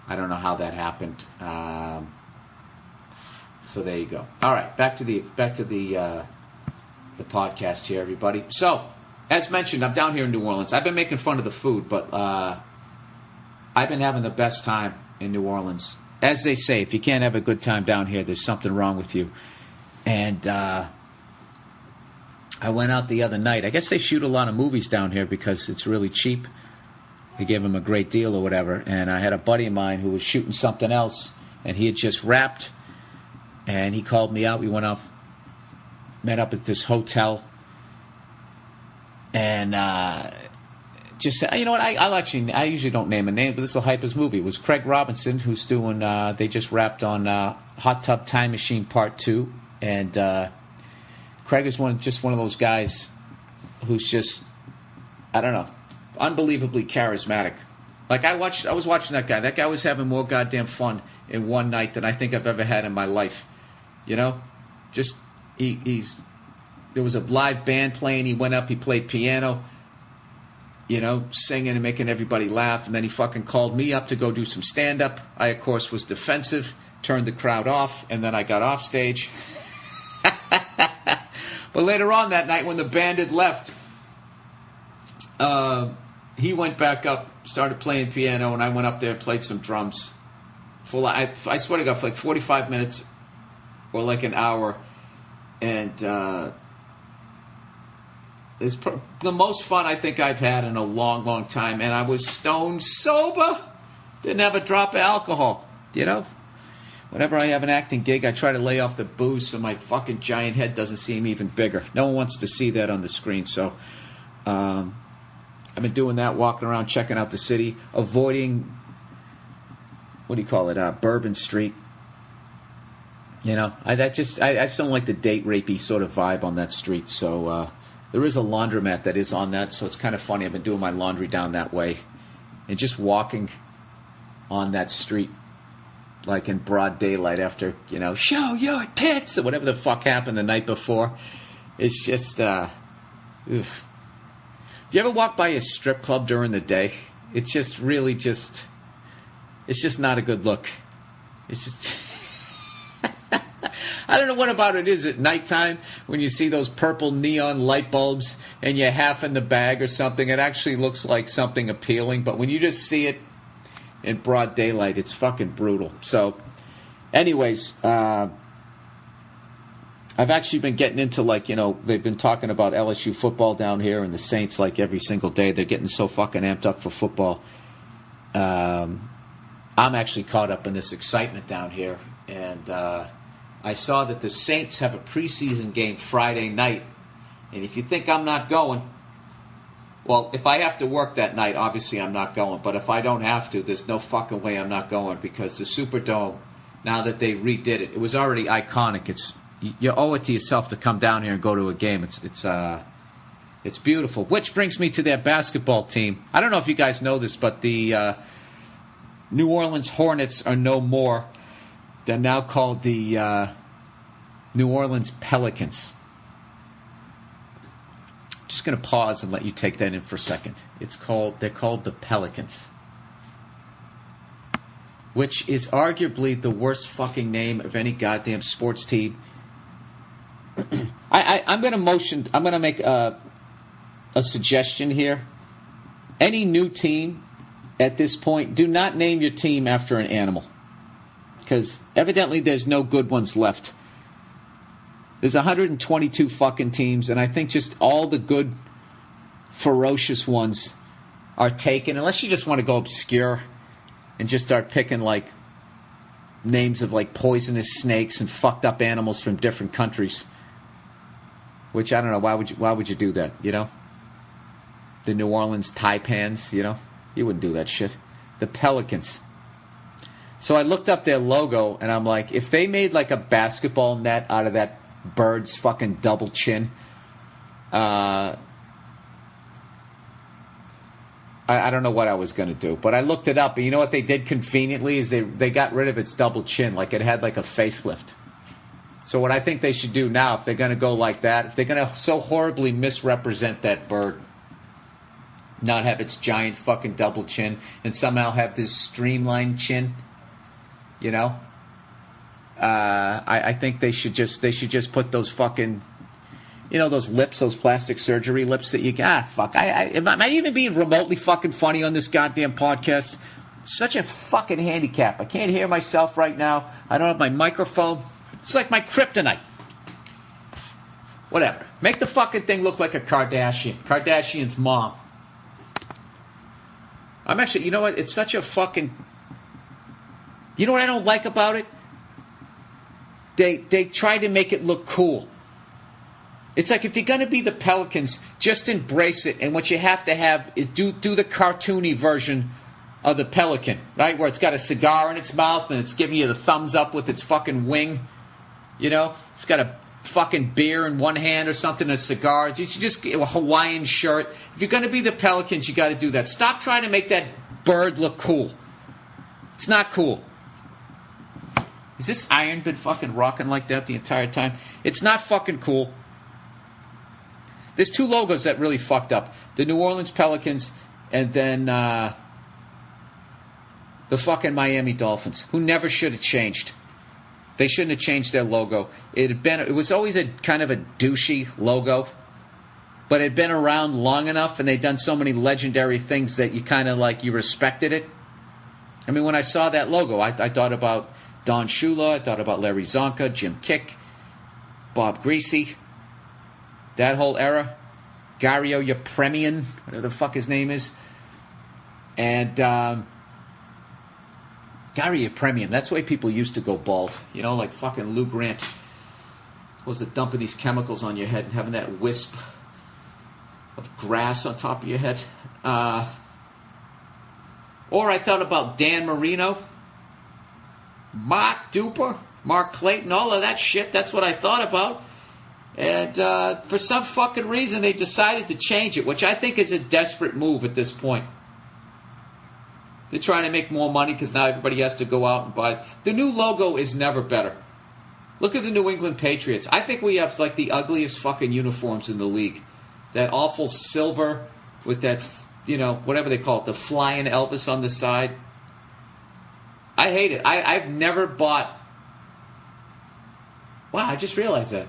I don't know how that happened. So there you go. All right, back to the podcast here, everybody. So, as mentioned, I'm down here in New Orleans. I've been making fun of the food, but I've been having the best time in New Orleans. As they say, if you can't have a good time down here, there's something wrong with you. And I went out the other night. I guess they shoot a lot of movies down here because it's really cheap. They gave them a great deal or whatever. And I had a buddy of mine who was shooting something else, and he had just wrapped. And he called me out. We went off, met up at this hotel, and just said, you know what? I usually don't name a name, but this will hype his movie. It was Craig Robinson who's doing. They just wrapped on Hot Tub Time Machine Part 2, and Craig is one of those guys who's just, I don't know, unbelievably charismatic. Like I was watching that guy. That guy was having more goddamn fun in one night than I think I've ever had in my life. You know, just there was a live band playing. He went up, he played piano, you know, singing and making everybody laugh. And then he fucking called me up to go do some stand-up. I, of course, was defensive, turned the crowd off, and then I got off stage. But later on that night when the band had left, he went back up started playing piano, and I went up there and played some drums. I swear to God, for like 45 minutes or like an hour. And it's the most fun I think I've had in a long, long time. And I was stone sober. Didn't have a drop of alcohol, you know? Whenever I have an acting gig, I try to lay off the booze so my fucking giant head doesn't seem even bigger. No one wants to see that on the screen, so I've been doing that, walking around, checking out the city, avoiding, Bourbon Street. You know, I just don't like the date rapey sort of vibe on that street, so there is a laundromat that is on that, so it's kind of funny. I've been doing my laundry down that way, and just walking on that street like in broad daylight after, show your tits or whatever the fuck happened the night before. It's just, You ever walk by a strip club during the day? It's just really it's just not a good look. It's just, I don't know what about it is at nighttime when you see those purple neon light bulbs and you're half in the bag or something. It actually looks like something appealing, but when you just see it in broad daylight, it's fucking brutal. So, anyways, I've actually been getting into, they've been talking about LSU football down here and the Saints like every single day. They're getting so fucking amped up for football. I'm actually caught up in this excitement down here. And I saw that the Saints have a preseason game Friday night. And if you think I'm not going, well, if I have to work that night, obviously I'm not going. But if I don't have to, there's no fucking way I'm not going, because the Superdome, now that they redid it, it was already iconic. You owe it to yourself to come down here and go to a game. It's beautiful. Which brings me to their basketball team. I don't know if you guys know this, but the New Orleans Hornets are no more. They're now called the New Orleans Pelicans. Just going to pause and let you take that in for a second. They're called the Pelicans, which is arguably the worst fucking name of any goddamn sports team. I'm going to make a suggestion here. Any new team at this point, do not name your team after an animal, because evidently there's no good ones left. There's 122 fucking teams, and I think just all the good, ferocious ones are taken, unless you just want to go obscure and just start picking, names of, poisonous snakes and fucked up animals from different countries. Which, I don't know, why would you do that, The New Orleans Taipans, You wouldn't do that shit. The Pelicans. So I looked up their logo, and I'm like, if they made, a basketball net out of that bird's fucking double chin, I don't know what I was going to do. But I looked it up, and you know what they did conveniently is they got rid of its double chin. It had, a facelift. So what I think they should do now, if they're going to go like that, if they're going to so horribly misrepresent that bird, not have its giant fucking double chin, and somehow have this streamlined chin, I think they should just put those fucking, those lips, those plastic surgery lips that you got. Fuck, am I even being remotely fucking funny on this goddamn podcast? Such a fucking handicap. I can't hear myself right now. I don't have my microphone. It's like my kryptonite. Whatever. Make the fucking thing look like a Kardashian. Kardashian's mom. I'm actually, you know what? It's such a fucking... You know what I don't like about it? They try to make it look cool. It's like, if you're going to be the Pelicans, just embrace it. And what you have to have is do the cartoony version of the pelican, right? Where it's got a cigar in its mouth and it's giving you the thumbs up with its fucking wing. It's got a fucking beer in one hand or something, a cigar. You should just get a Hawaiian shirt. If you're going to be the Pelicans, you got to do that. Stop trying to make that bird look cool. It's not cool. Has this iron been fucking rocking like that the entire time? It's not fucking cool. There's two logos that really fucked up. The New Orleans Pelicans and then the fucking Miami Dolphins, who never should have changed. They shouldn't have changed their logo. It was always a kind of a douchey logo. but it had been around long enough and they'd done so many legendary things that you kind of like, you respected it. I mean, when I saw that logo, I thought about Don Shula, I thought about Larry Zonka, Jim Kick, Bob Greasy, that whole era. Gario Yepremian, whatever the fuck his name is. And Gary Yepremian, that's the way people used to go bald. You know, like fucking Lou Grant. Supposed to dumping these chemicals on your head and having that wisp of grass on top of your head. Or I thought about Dan Marino, Mark Duper, Mark Clayton, all of that shit. That's what I thought about. And for some fucking reason, they decided to change it, which I think is a desperate move at this point. They're trying to make more money because now everybody has to go out and buy. The new logo is never better. Look at the New England Patriots. I think we have like the ugliest fucking uniforms in the league. That awful silver with that, you know, whatever they call it, the flying Elvis on the side. I hate it. I've never bought... Wow, I just realized that.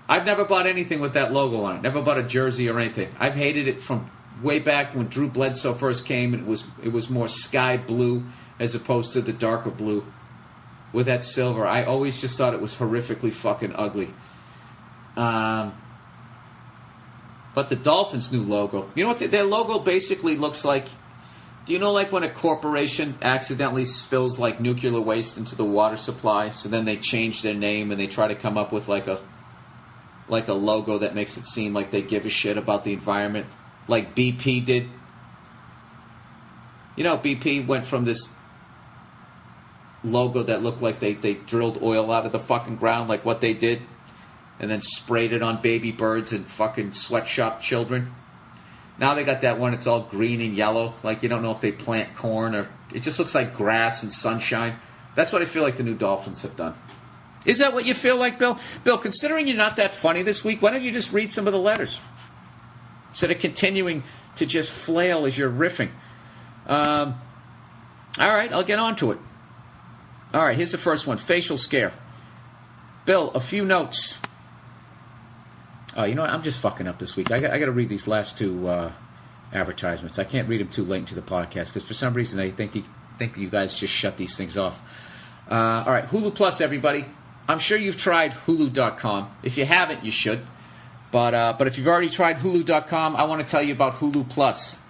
I've never bought anything with that logo on it. Never bought a jersey or anything. I've hated it from way back when Drew Bledsoe first came. And it was more sky blue as opposed to the darker blue with that silver. I always just thought it was horrifically fucking ugly. But the Dolphins' new logo, you know what their logo basically looks like? Do you know like when a corporation accidentally spills like nuclear waste into the water supply, so then they change their name and they try to come up with like a logo that makes it seem like they give a shit about the environment, like BP did. You know, BP went from this logo that looked like they drilled oil out of the fucking ground, like what they did, and then sprayed it on baby birds and fucking sweatshop children. Now they got that one, it's all green and yellow, like you don't know if they plant corn or... It just looks like grass and sunshine. That's what I feel like the new Dolphins have done. Is that what you feel like, Bill? Bill, considering you're not that funny this week, why don't you just read some of the letters? Instead of continuing to just flail as you're riffing. All right, I'll get on to it. All right, here's the first one. Facial scare. Bill, a few notes. Oh, you know what? I'm just fucking up this week. I got to read these last two advertisements. I can't read them too late into the podcast because for some reason I think you guys just shut these things off. All right, Hulu Plus, everybody. I'm sure you've tried Hulu.com. If you haven't, you should. But if you've already tried Hulu.com, I want to tell you about Hulu Plus.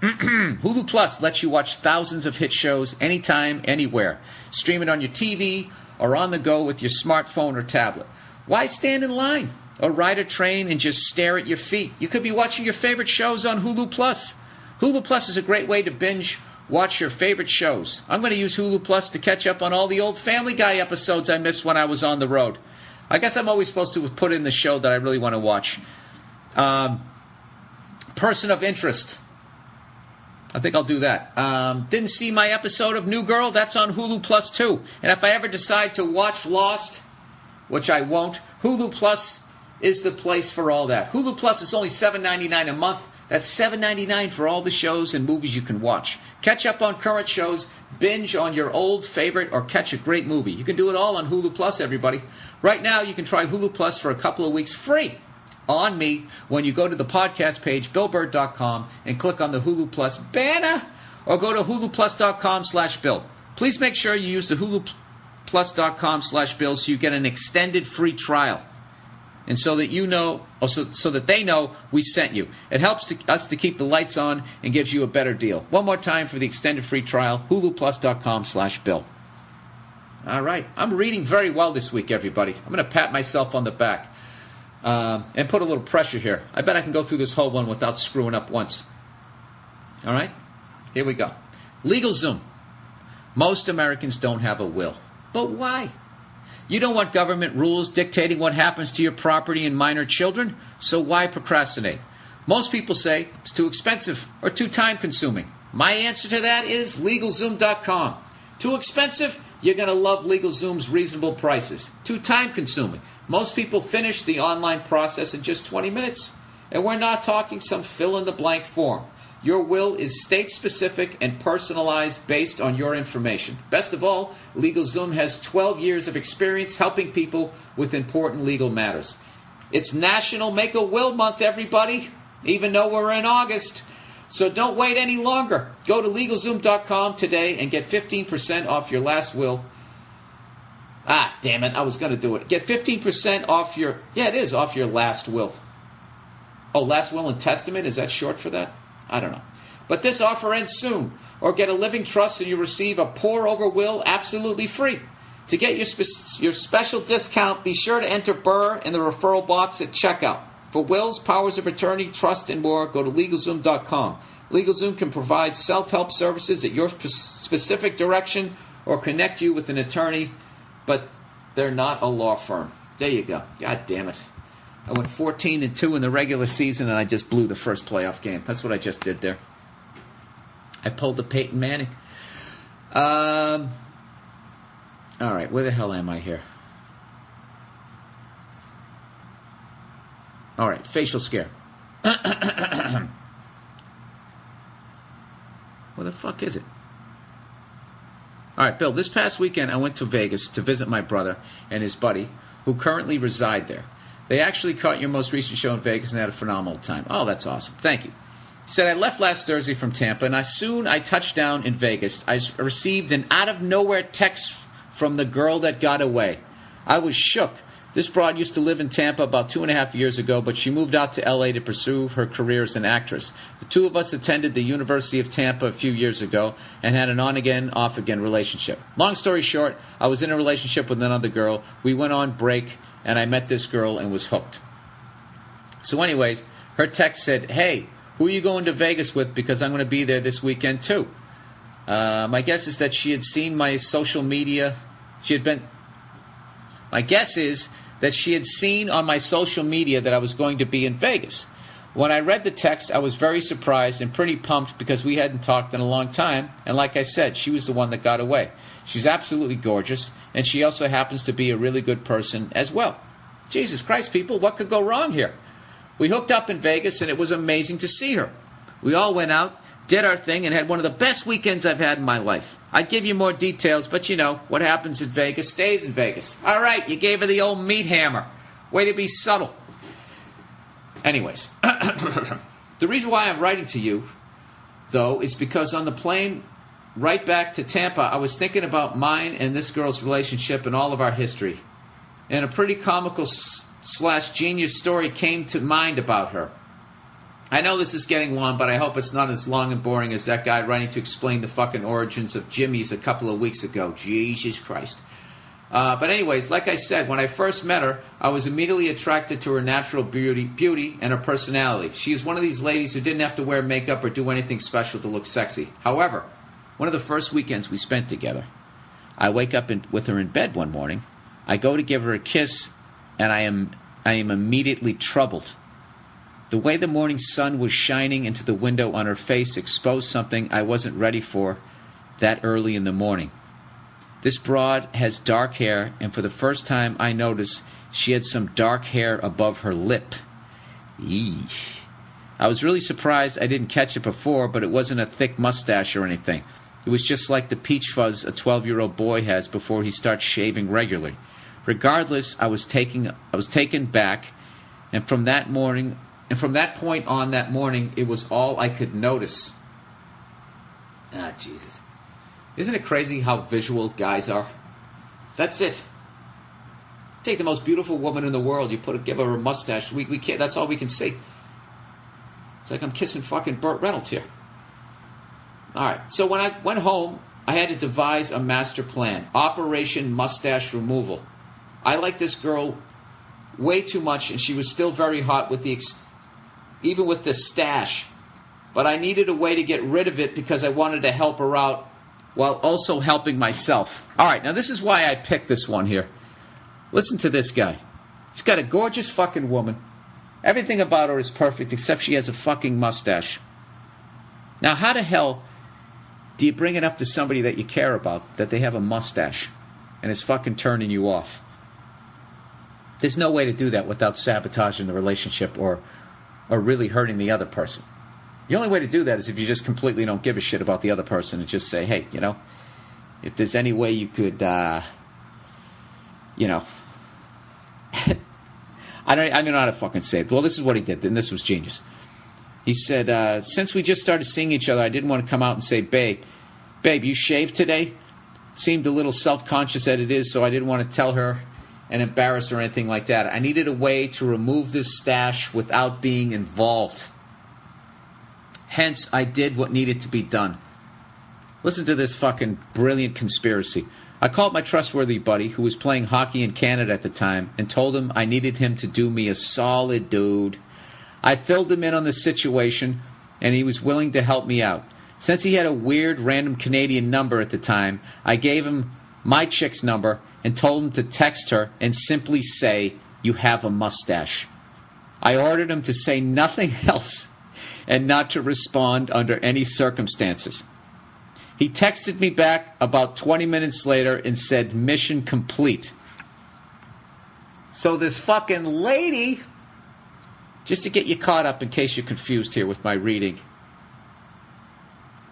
Hulu Plus lets you watch thousands of hit shows anytime, anywhere. Stream it on your TV or on the go with your smartphone or tablet. Why stand in line or ride a train and just stare at your feet? You could be watching your favorite shows on Hulu Plus. Hulu Plus is a great way to binge watch your favorite shows. I'm going to use Hulu Plus to catch up on all the old Family Guy episodes I missed when I was on the road. I guess I'm always supposed to put in the show that I really want to watch. Person of Interest. I think I'll do that. Didn't see my episode of New Girl? That's on Hulu Plus too. And if I ever decide to watch Lost, which I won't, Hulu Plus is the place for all that. Hulu Plus is only $7.99 a month. That's $7.99 for all the shows and movies you can watch. Catch up on current shows, binge on your old favorite, or catch a great movie. You can do it all on Hulu Plus, everybody. Right now, you can try Hulu Plus for a couple of weeks free on me when you go to the podcast page, BillBurr.com, and click on the Hulu Plus banner, or go to HuluPlus.com/Bill. Please make sure you use the HuluPlus.com/Bill so you get an extended free trial. And so that you know, so that they know we sent you. It helps us to keep the lights on and gives you a better deal. One more time for the extended free trial, HuluPlus.com/Bill. All right. I'm reading very well this week, everybody. I'm going to pat myself on the back and put a little pressure here. I bet I can go through this whole one without screwing up once. All right. Here we go. LegalZoom. Most Americans don't have a will. But why? You don't want government rules dictating what happens to your property and minor children, so why procrastinate? Most people say it's too expensive or too time-consuming. My answer to that is LegalZoom.com. Too expensive? You're going to love LegalZoom's reasonable prices. Too time-consuming. Most people finish the online process in just 20 minutes. And we're not talking some fill-in-the-blank form. Your will is state-specific and personalized based on your information. Best of all, LegalZoom has 12 years of experience helping people with important legal matters. It's National Make-A-Will Month, everybody, even though we're in August. So don't wait any longer. Go to LegalZoom.com today and get 15% off your last will. Ah, damn it, I was going to do it. Get 15% off your... Yeah, it is, off your last will. Oh, last will and testament? Is that short for that? I don't know. But this offer ends soon. Or get a living trust and you receive a pour-over will absolutely free. To get your special discount, be sure to enter Burr in the referral box at checkout. For wills, powers of attorney, trust, and more, go to LegalZoom.com. LegalZoom can provide self-help services at your specific direction or connect you with an attorney, but they're not a law firm. There you go. God damn it. I went 14-2 in the regular season, and I just blew the first playoff game. That's what I just did there. I pulled the Peyton Manning. All right, where the hell am I here? All right, facial scare. Where the fuck is it? All right, Bill, this past weekend I went to Vegas to visit my brother and his buddy who currently reside there. They actually caught your most recent show in Vegas and had a phenomenal time. Oh, that's awesome. Thank you. He said, I left last Thursday from Tampa, and as soon I touched down in Vegas, I received an out-of-nowhere text from the girl that got away. I was shook. This broad used to live in Tampa about 2.5 years ago, but she moved out to L.A. to pursue her career as an actress. The two of us attended the University of Tampa a few years ago and had an on-again, off-again relationship. Long story short, I was in a relationship with another girl. We went on break, and I met this girl and was hooked. So anyways, her text said, hey, who are you going to Vegas with? Because I'm going to be there this weekend too. My guess is that she had seen my social media. My guess is that she had seen on my social media that I was going to be in Vegas. When I read the text, I was very surprised and pretty pumped because we hadn't talked in a long time. And like I said, she was the one that got away. She's absolutely gorgeous, and she also happens to be a really good person as well. Jesus Christ, people, what could go wrong here? We hooked up in Vegas, and it was amazing to see her. We all went out, did our thing, and had one of the best weekends I've had in my life. I'd give you more details, but you know, what happens in Vegas stays in Vegas. All right, you gave her the old meat hammer. Way to be subtle. Anyways, the reason why I'm writing to you, though, is because on the plane right back to Tampa, I was thinking about mine and this girl's relationship and all of our history. And a pretty comical / genius story came to mind about her. I know this is getting long, but I hope it's not as long and boring as that guy writing to explain the fucking origins of Jimmy's a couple of weeks ago. Jesus Christ. But anyways, like I said, when I first met her, I was immediately attracted to her natural beauty and her personality. She is one of these ladies who didn't have to wear makeup or do anything special to look sexy. However, one of the first weekends we spent together, I wake up with her in bed one morning. I go to give her a kiss, and I am immediately troubled. The way the morning sun was shining into the window on her face exposed something I wasn't ready for that early in the morning. This broad has dark hair, and for the first time I noticed she had some dark hair above her lip. Eesh. I was really surprised I didn't catch it before, but it wasn't a thick mustache or anything. It was just like the peach fuzz a 12-year-old boy has before he starts shaving regularly. Regardless, I was taken back, and from that point on that morning, it was all I could notice. Ah, Jesus. Isn't it crazy how visual guys are? That's it. Take the most beautiful woman in the world, give her a mustache. We can't. That's all we can see. It's like I'm kissing fucking Burt Reynolds here. All right. So when I went home, I had to devise a master plan. Operation Mustache Removal. I liked this girl way too much, and she was still very hot with even with the stash. But I needed a way to get rid of it because I wanted to help her out while also helping myself. All right, now this is why I picked this one here. Listen to this guy. She's got a gorgeous fucking woman. Everything about her is perfect except she has a fucking mustache. Now, how the hell do you bring it up to somebody that you care about that they have a mustache and it's fucking turning you off? There's no way to do that without sabotaging the relationship or really hurting the other person. The only way to do that is if you just completely don't give a shit about the other person and just say, hey, you know, if there's any way you could, you know, I don't know how to fucking say it. Well, this is what he did, and this was genius. He said, since we just started seeing each other, I didn't want to come out and say, babe, you shaved today? Seemed a little self-conscious as it is, so I didn't want to tell her and embarrass her or anything like that. I needed a way to remove this stash without being involved. Hence, I did what needed to be done. Listen to this fucking brilliant conspiracy. I called my trustworthy buddy, who was playing hockey in Canada at the time, and told him I needed him to do me a solid, dude. I filled him in on the situation, and he was willing to help me out. Since he had a weird, random Canadian number at the time, I gave him my chick's number and told him to text her and simply say, you have a mustache. I ordered him to say nothing else and not to respond under any circumstances. He texted me back about 20 minutes later and said, mission complete. So this fucking lady, just to get you caught up in case you're confused here with my reading,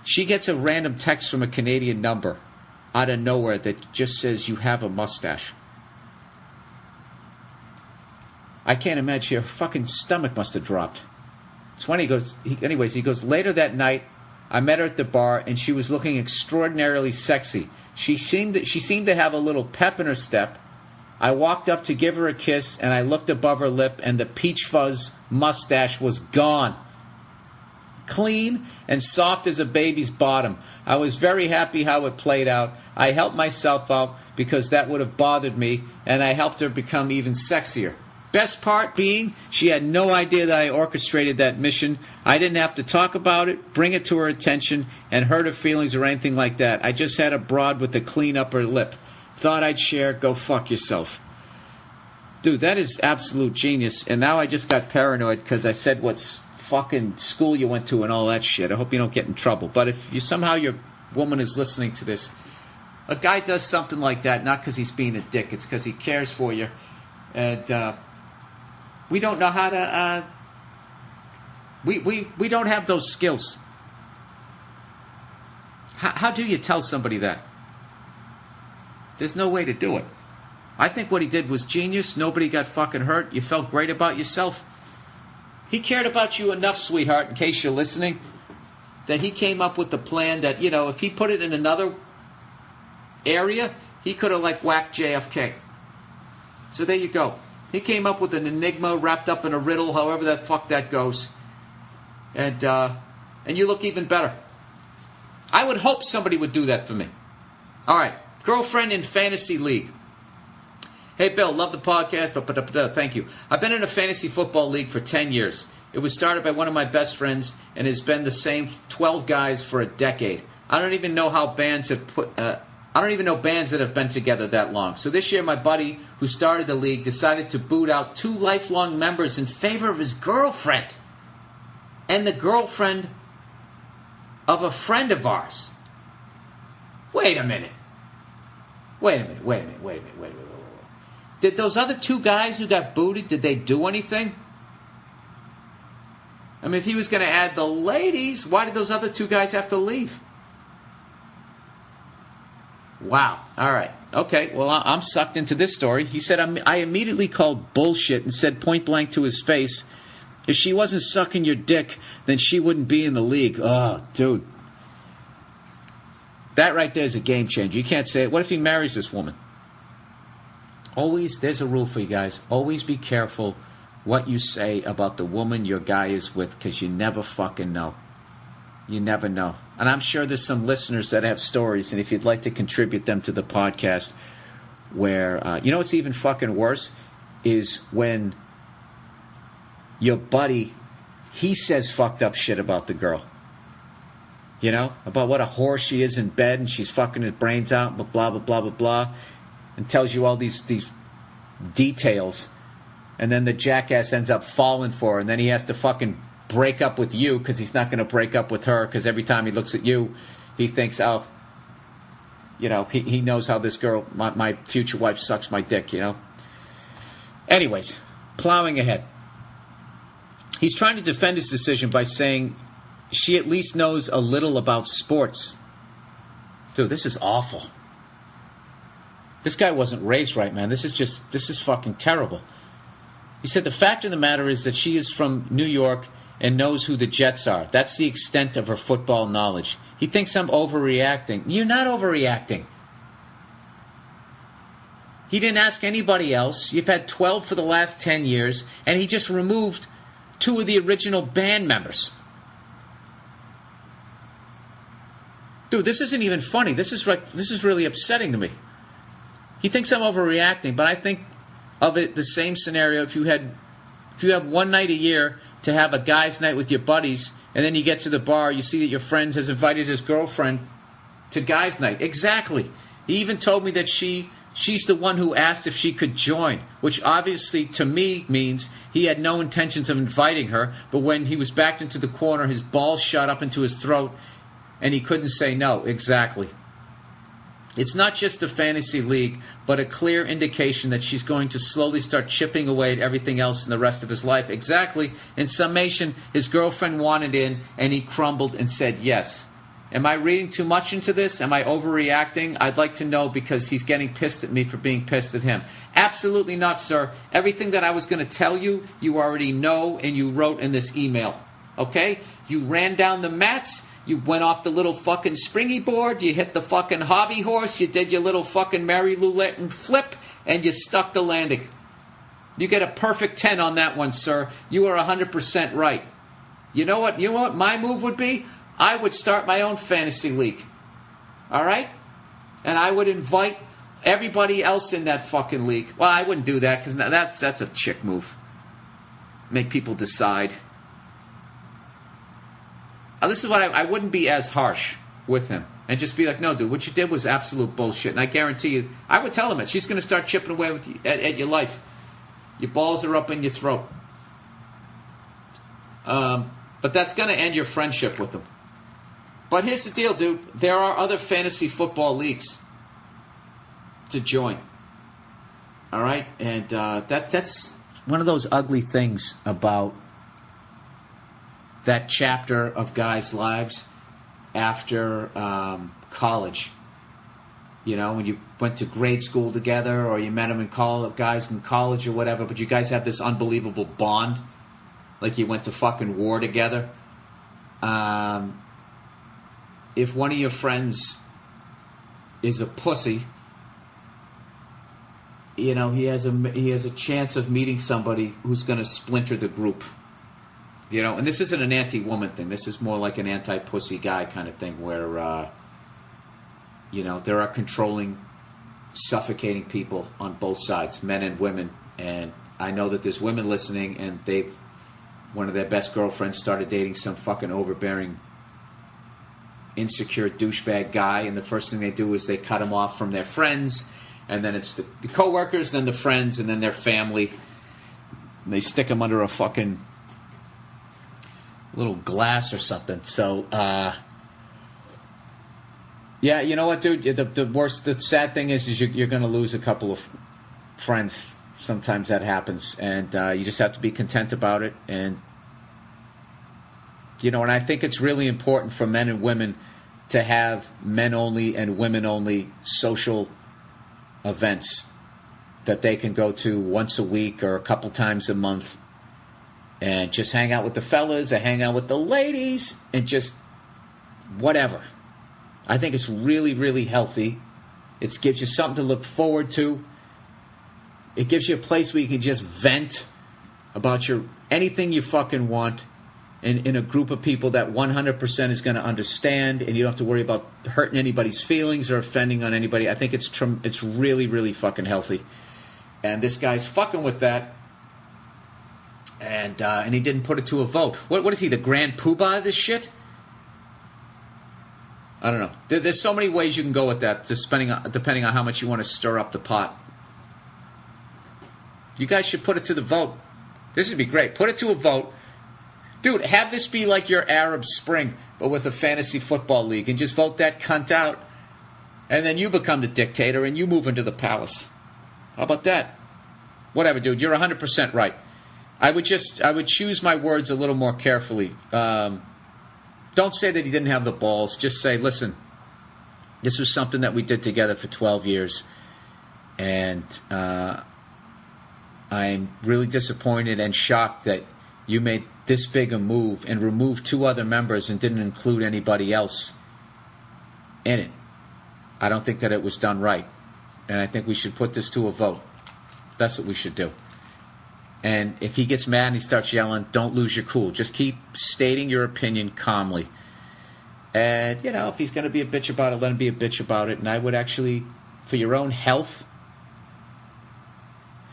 she gets a random text from a Canadian number out of nowhere that just says, you have a mustache. I can't imagine. Her fucking stomach must have dropped. It's when he goes, later that night, I met her at the bar, and she was looking extraordinarily sexy. She seemed to have a little pep in her step. I walked up to give her a kiss, and I looked above her lip, and the peach fuzz mustache was gone. Clean and soft as a baby's bottom. I was very happy how it played out. I helped myself out because that would have bothered me, and I helped her become even sexier. Best part being, she had no idea that I orchestrated that mission. I didn't have to talk about it, bring it to her attention, and hurt her feelings or anything like that. I just had a broad with a clean upper lip. Thought I'd share. Go fuck yourself. Dude, that is absolute genius. And now I just got paranoid because I said what's fucking school you went to and all that shit. I hope you don't get in trouble. But if you somehow your woman is listening to this, a guy does something like that, not because he's being a dick. It's because he cares for you. And we don't know how to... We don't have those skills. How do you tell somebody that? There's no way to do it. I think what he did was genius. Nobody got fucking hurt. You felt great about yourself. He cared about you enough, sweetheart, in case you're listening, that he came up with the plan that, you know, if he put it in another area, he could have, like, whacked JFK. So there you go. He came up with an enigma wrapped up in a riddle, however the fuck that goes. And you look even better. I would hope somebody would do that for me. All right. Girlfriend in fantasy league. Hey, Bill, love the podcast, but thank you. I've been in a fantasy football league for 10 years. It was started by one of my best friends and has been the same 12 guys for a decade. I don't even know how bands have bands that have been together that long. So this year, my buddy who started the league decided to boot out 2 lifelong members in favor of his girlfriend and the girlfriend of a friend of ours. Wait a minute. Did those other 2 guys who got booted, did they do anything? I mean, if he was going to add the ladies, why did those other 2 guys have to leave? Wow. All right. Okay, well, I'm sucked into this story. He said, I immediately called bullshit and said point blank to his face, if she wasn't sucking your dick, then she wouldn't be in the league. Oh, dude. That right there is a game changer. You can't say it. What if he marries this woman? Always, there's a rule for you guys. Always be careful what you say about the woman your guy is with, because you never fucking know. You never know. And I'm sure there's some listeners that have stories, and if you'd like to contribute them to the podcast, where, you know what's even fucking worse? Is when your buddy, he says fucked up shit about the girl. You know? About what a whore she is in bed, and she's fucking his brains out, blah, blah, blah, blah, blah, blah. And tells you all these details, and then the jackass ends up falling for her, and then he has to fucking break up with you because he's not going to break up with her, because every time he looks at you, he thinks, oh, you know, he knows how this girl, my future wife, sucks my dick, you know. Anyways, plowing ahead. He's trying to defend his decision by saying she at least knows a little about sports. Dude, this is awful. This guy wasn't raised right, man. This is fucking terrible. He said, the fact of the matter is that she is from New York and knows who the Jets are. That's the extent of her football knowledge. He thinks I'm overreacting. You're not overreacting. He didn't ask anybody else. You've had 12 for the last 10 years, and he just removed 2 of the original band members. Dude, this isn't even funny. This is really upsetting to me. He thinks I'm overreacting, but I think of it the same scenario if you have one night a year to have a guy's night with your buddies, and then you get to the bar, you see that your friend has invited his girlfriend to guy's night. Exactly. He even told me that she's the one who asked if she could join, which obviously to me means he had no intentions of inviting her, but when he was backed into the corner, his balls shot up into his throat, and he couldn't say no. Exactly. It's not just a fantasy league, but a clear indication that she's going to slowly start chipping away at everything else in the rest of his life. Exactly. In summation, his girlfriend wanted in, and he crumbled and said yes. Am I reading too much into this? Am I overreacting? I'd like to know because he's getting pissed at me for being pissed at him. Absolutely not, sir. Everything that I was going to tell you, you already know, and you wrote in this email. Okay? You ran down the mats. You went off the little fucking springy board. You hit the fucking hobby horse. You did your little fucking Mary Lou Retton flip, and you stuck the landing. You get a perfect 10 on that one, sir. You are 100% right. You know what? You know what my move would be? I would start my own fantasy league. All right? And I would invite everybody else in that fucking league. Well, I wouldn't do that because that's a chick move. Make people decide. This is what I wouldn't be as harsh with him and just be like, no, dude, what you did was absolute bullshit. And I guarantee you, I would tell him it. She's going to start chipping away with you, at your life. Your balls are up in your throat. But that's going to end your friendship with him. But here's the deal, dude. There are other fantasy football leagues to join. All right? And that's one of those ugly things about that chapter of guys' lives after college. You know, when you went to grade school together or you met them in guys in college or whatever, but you guys have this unbelievable bond. Like you went to fucking war together. If one of your friends is a pussy, you know, he has a chance of meeting somebody who's going to splinter the group. You know, and this isn't an anti-woman thing. This is more like an anti-pussy guy kind of thing where, you know, there are controlling, suffocating people on both sides, men and women. And I know that there's women listening and one of their best girlfriends started dating some fucking overbearing, insecure douchebag guy. And the first thing they do is they cut him off from their friends. And then it's the coworkers, then the friends, and then their family. And they stick him under a fucking little glass or something. So, yeah, you know what, dude? The sad thing is you're going to lose a couple of friends. Sometimes that happens, and you just have to be content about it. And you know, and I think it's really important for men and women to have men-only and women-only social events that they can go to once a week or a couple times a month. And just hang out with the fellas or hang out with the ladies and just whatever. I think it's really, really healthy. It gives you something to look forward to. It gives you a place where you can just vent about anything you fucking want in a group of people that 100% is going to understand, and you don't have to worry about hurting anybody's feelings or offending on anybody. I think it's really, really fucking healthy. And this guy's fucking with that. And he didn't put it to a vote. What is he, the grand poobah of this shit? I don't know. There's so many ways you can go with that, depending on how much you want to stir up the pot. You guys should put it to the vote. This would be great. Put it to a vote. Dude, have this be like your Arab Spring, but with a fantasy football league, and just vote that cunt out. And then you become the dictator, and you move into the palace. How about that? Whatever, dude. You're 100% right. I would choose my words a little more carefully. Don't say that he didn't have the balls. Just say, listen, this was something that we did together for 12 years. And I'm really disappointed and shocked that you made this big a move and removed 2 other members and didn't include anybody else in it. I don't think that it was done right. And I think we should put this to a vote. That's what we should do. And if he gets mad and he starts yelling, don't lose your cool. Just keep stating your opinion calmly. And, you know, if he's going to be a bitch about it, let him be a bitch about it. And I would actually, for your own health...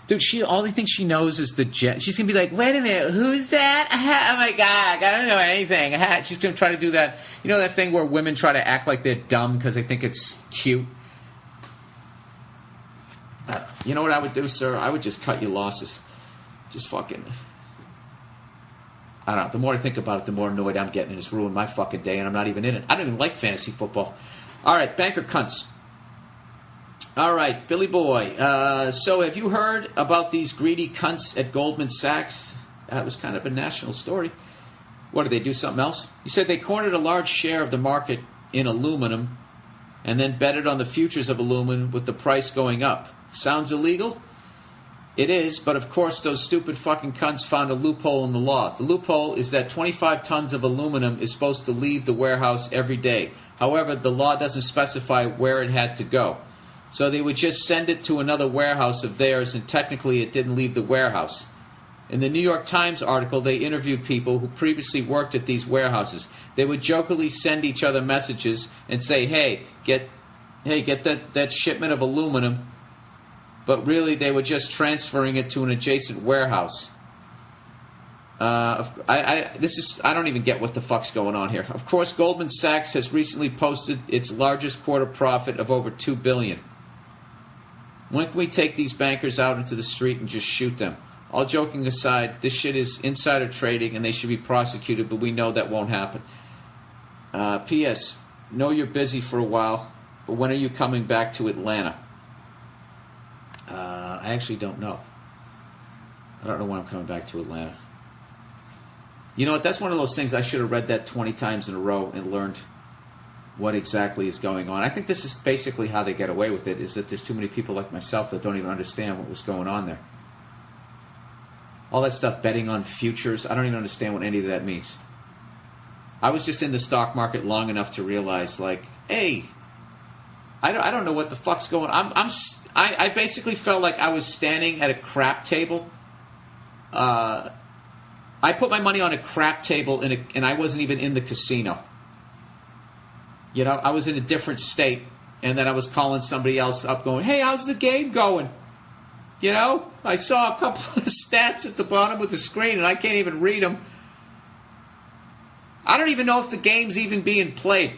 Dude, only thing she knows is the jet. She's going to be like, wait a minute, who's that? Oh, my God, I don't know anything. She's going to try to do that. You know that thing where women try to act like they're dumb because they think it's cute? You know what I would do, sir? I would just cut your losses. Just fucking... I don't know. The more I think about it, the more annoyed I'm getting. It's ruined my fucking day, and I'm not even in it. I don't even like fantasy football. All right, banker cunts. All right, Billy Boy. So have you heard about these greedy cunts at Goldman Sachs? That was kind of a national story. What, did they do something else? You said they cornered a large share of the market in aluminum and then betted on the futures of aluminum with the price going up. Sounds illegal? It is, but of course those stupid fucking cunts found a loophole in the law. The loophole is that 25 tons of aluminum is supposed to leave the warehouse every day. However, the law doesn't specify where it had to go. So they would just send it to another warehouse of theirs, and technically it didn't leave the warehouse. In the New York Times article, they interviewed people who previously worked at these warehouses. They would jokingly send each other messages and say, hey, get that shipment of aluminum. But really, they were just transferring it to an adjacent warehouse. I don't even get what the fuck's going on here. Of course, Goldman Sachs has recently posted its largest quarter profit of over $2 billion. When can we take these bankers out into the street and just shoot them? All joking aside, this shit is insider trading and they should be prosecuted, but we know that won't happen. P.S. Know you're busy for a while, but when are you coming back to Atlanta? I actually don't know. I don't know when I'm coming back to Atlanta. You know what? That's one of those things I should have read that 20 times in a row and learned what exactly is going on. I think this is basically how they get away with it, is that there's too many people like myself that don't even understand what was going on there. All that stuff, betting on futures, I don't even understand what any of that means. I was just in the stock market long enough to realize, like, hey, I don't know what the fuck's going on. I basically felt like I was standing at a crap table. I put my money on a crap table and I wasn't even in the casino. You know, I was in a different state, and then I was calling somebody else up going, hey, how's the game going? You know, I saw a couple of stats at the bottom of the screen, and I can't even read them. I don't even know if the game's even being played.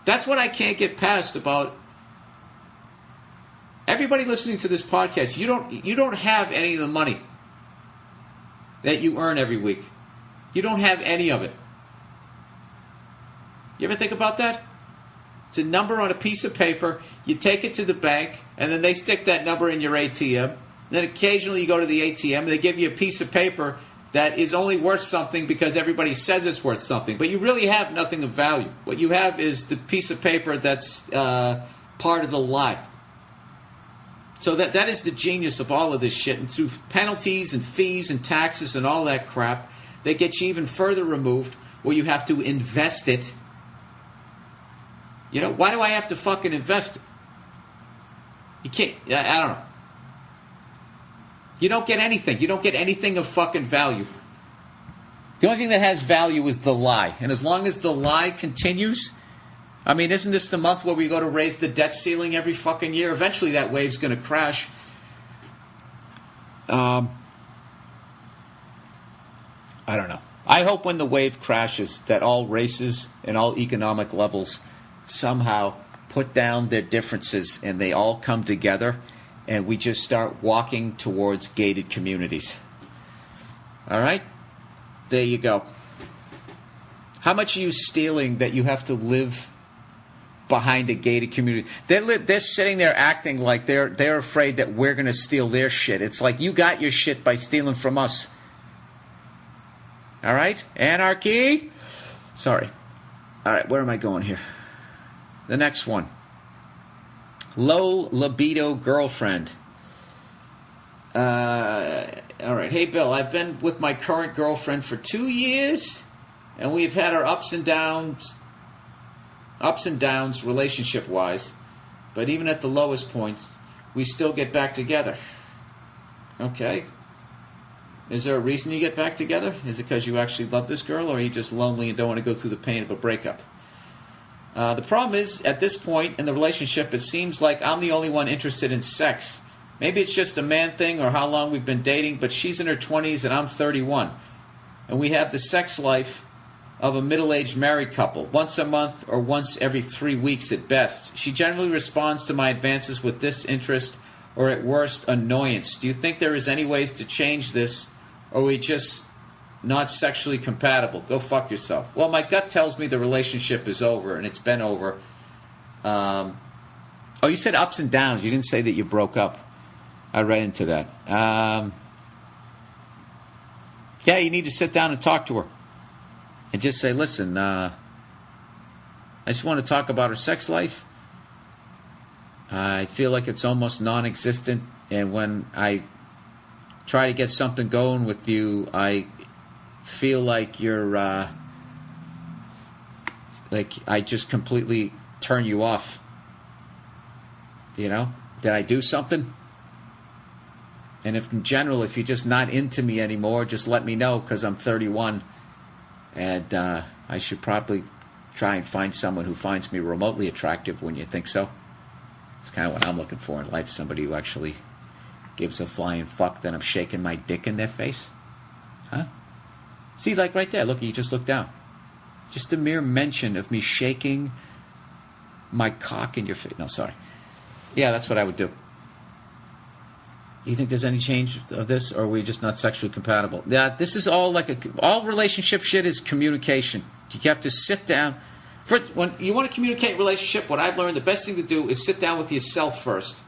That's what I can't get past about everybody listening to this podcast. You don't have any of the money that you earn every week. You don't have any of it. You ever think about that? It's a number on a piece of paper. You take it to the bank, and then they stick that number in your ATM. Then occasionally you go to the ATM, and they give you a piece of paper that is only worth something because everybody says it's worth something. But you really have nothing of value. What you have is the piece of paper that's part of the lie. So that is the genius of all of this shit. And through penalties and fees and taxes and all that crap, they get you even further removed where you have to invest it. You know, why do I have to fucking invest it? You can't, I don't know. You don't get anything. You don't get anything of fucking value. The only thing that has value is the lie. And as long as the lie continues, I mean, isn't this the month where we go to raise the debt ceiling every fucking year? Eventually that wave's going to crash. I don't know. I hope when the wave crashes that all races and all economic levels somehow put down their differences and they all come together and we just start walking towards gated communities. All right? There you go. How much are you stealing that you have to live behind a gated community? They're sitting there acting like they're afraid that we're going to steal their shit. It's like you got your shit by stealing from us. All right? Anarchy? Sorry. All right, where am I going here? The next one. Low libido girlfriend. All right. Hey, Bill, I've been with my current girlfriend for 2 years, and we've had our ups and downs relationship-wise, but even at the lowest points, we still get back together. Okay. Is there a reason you get back together? Is it because you actually love this girl, or are you just lonely and don't want to go through the pain of a breakup? The problem is, at this point in the relationship, it seems like I'm the only one interested in sex. Maybe it's just a man thing or how long we've been dating, but she's in her 20s and I'm 31. And we have the sex life of a middle-aged married couple, once a month or once every 3 weeks at best. She generally responds to my advances with disinterest or at worst annoyance. Do you think there is any ways to change this, or are we just not sexually compatible? Go fuck yourself. Well, my gut tells me the relationship is over, and it's been over. Oh, you said ups and downs. You didn't say that you broke up. I read into that. Yeah, you need to sit down and talk to her. And just say, listen, I just want to talk about her sex life. I feel like it's almost non-existent. And when I try to get something going with you, I feel like you're, like I just completely turn you off. You know? Did I do something? And if in general, if you're just not into me anymore, just let me know, because I'm 31. And I should probably try and find someone who finds me remotely attractive. When you think so? It's kind of what I'm looking for in life. Somebody who actually gives a flying fuck that I'm shaking my dick in their face. Huh? See, like right there. Look, you just look down. Just a mere mention of me shaking my cock in your face. No, sorry. Yeah, that's what I would do. Do you think there's any change of this, or are we just not sexually compatible? Yeah, this is all all relationship shit is communication. You have to sit down. When you want to communicate a relationship, what I've learned, the best thing to do is sit down with yourself first.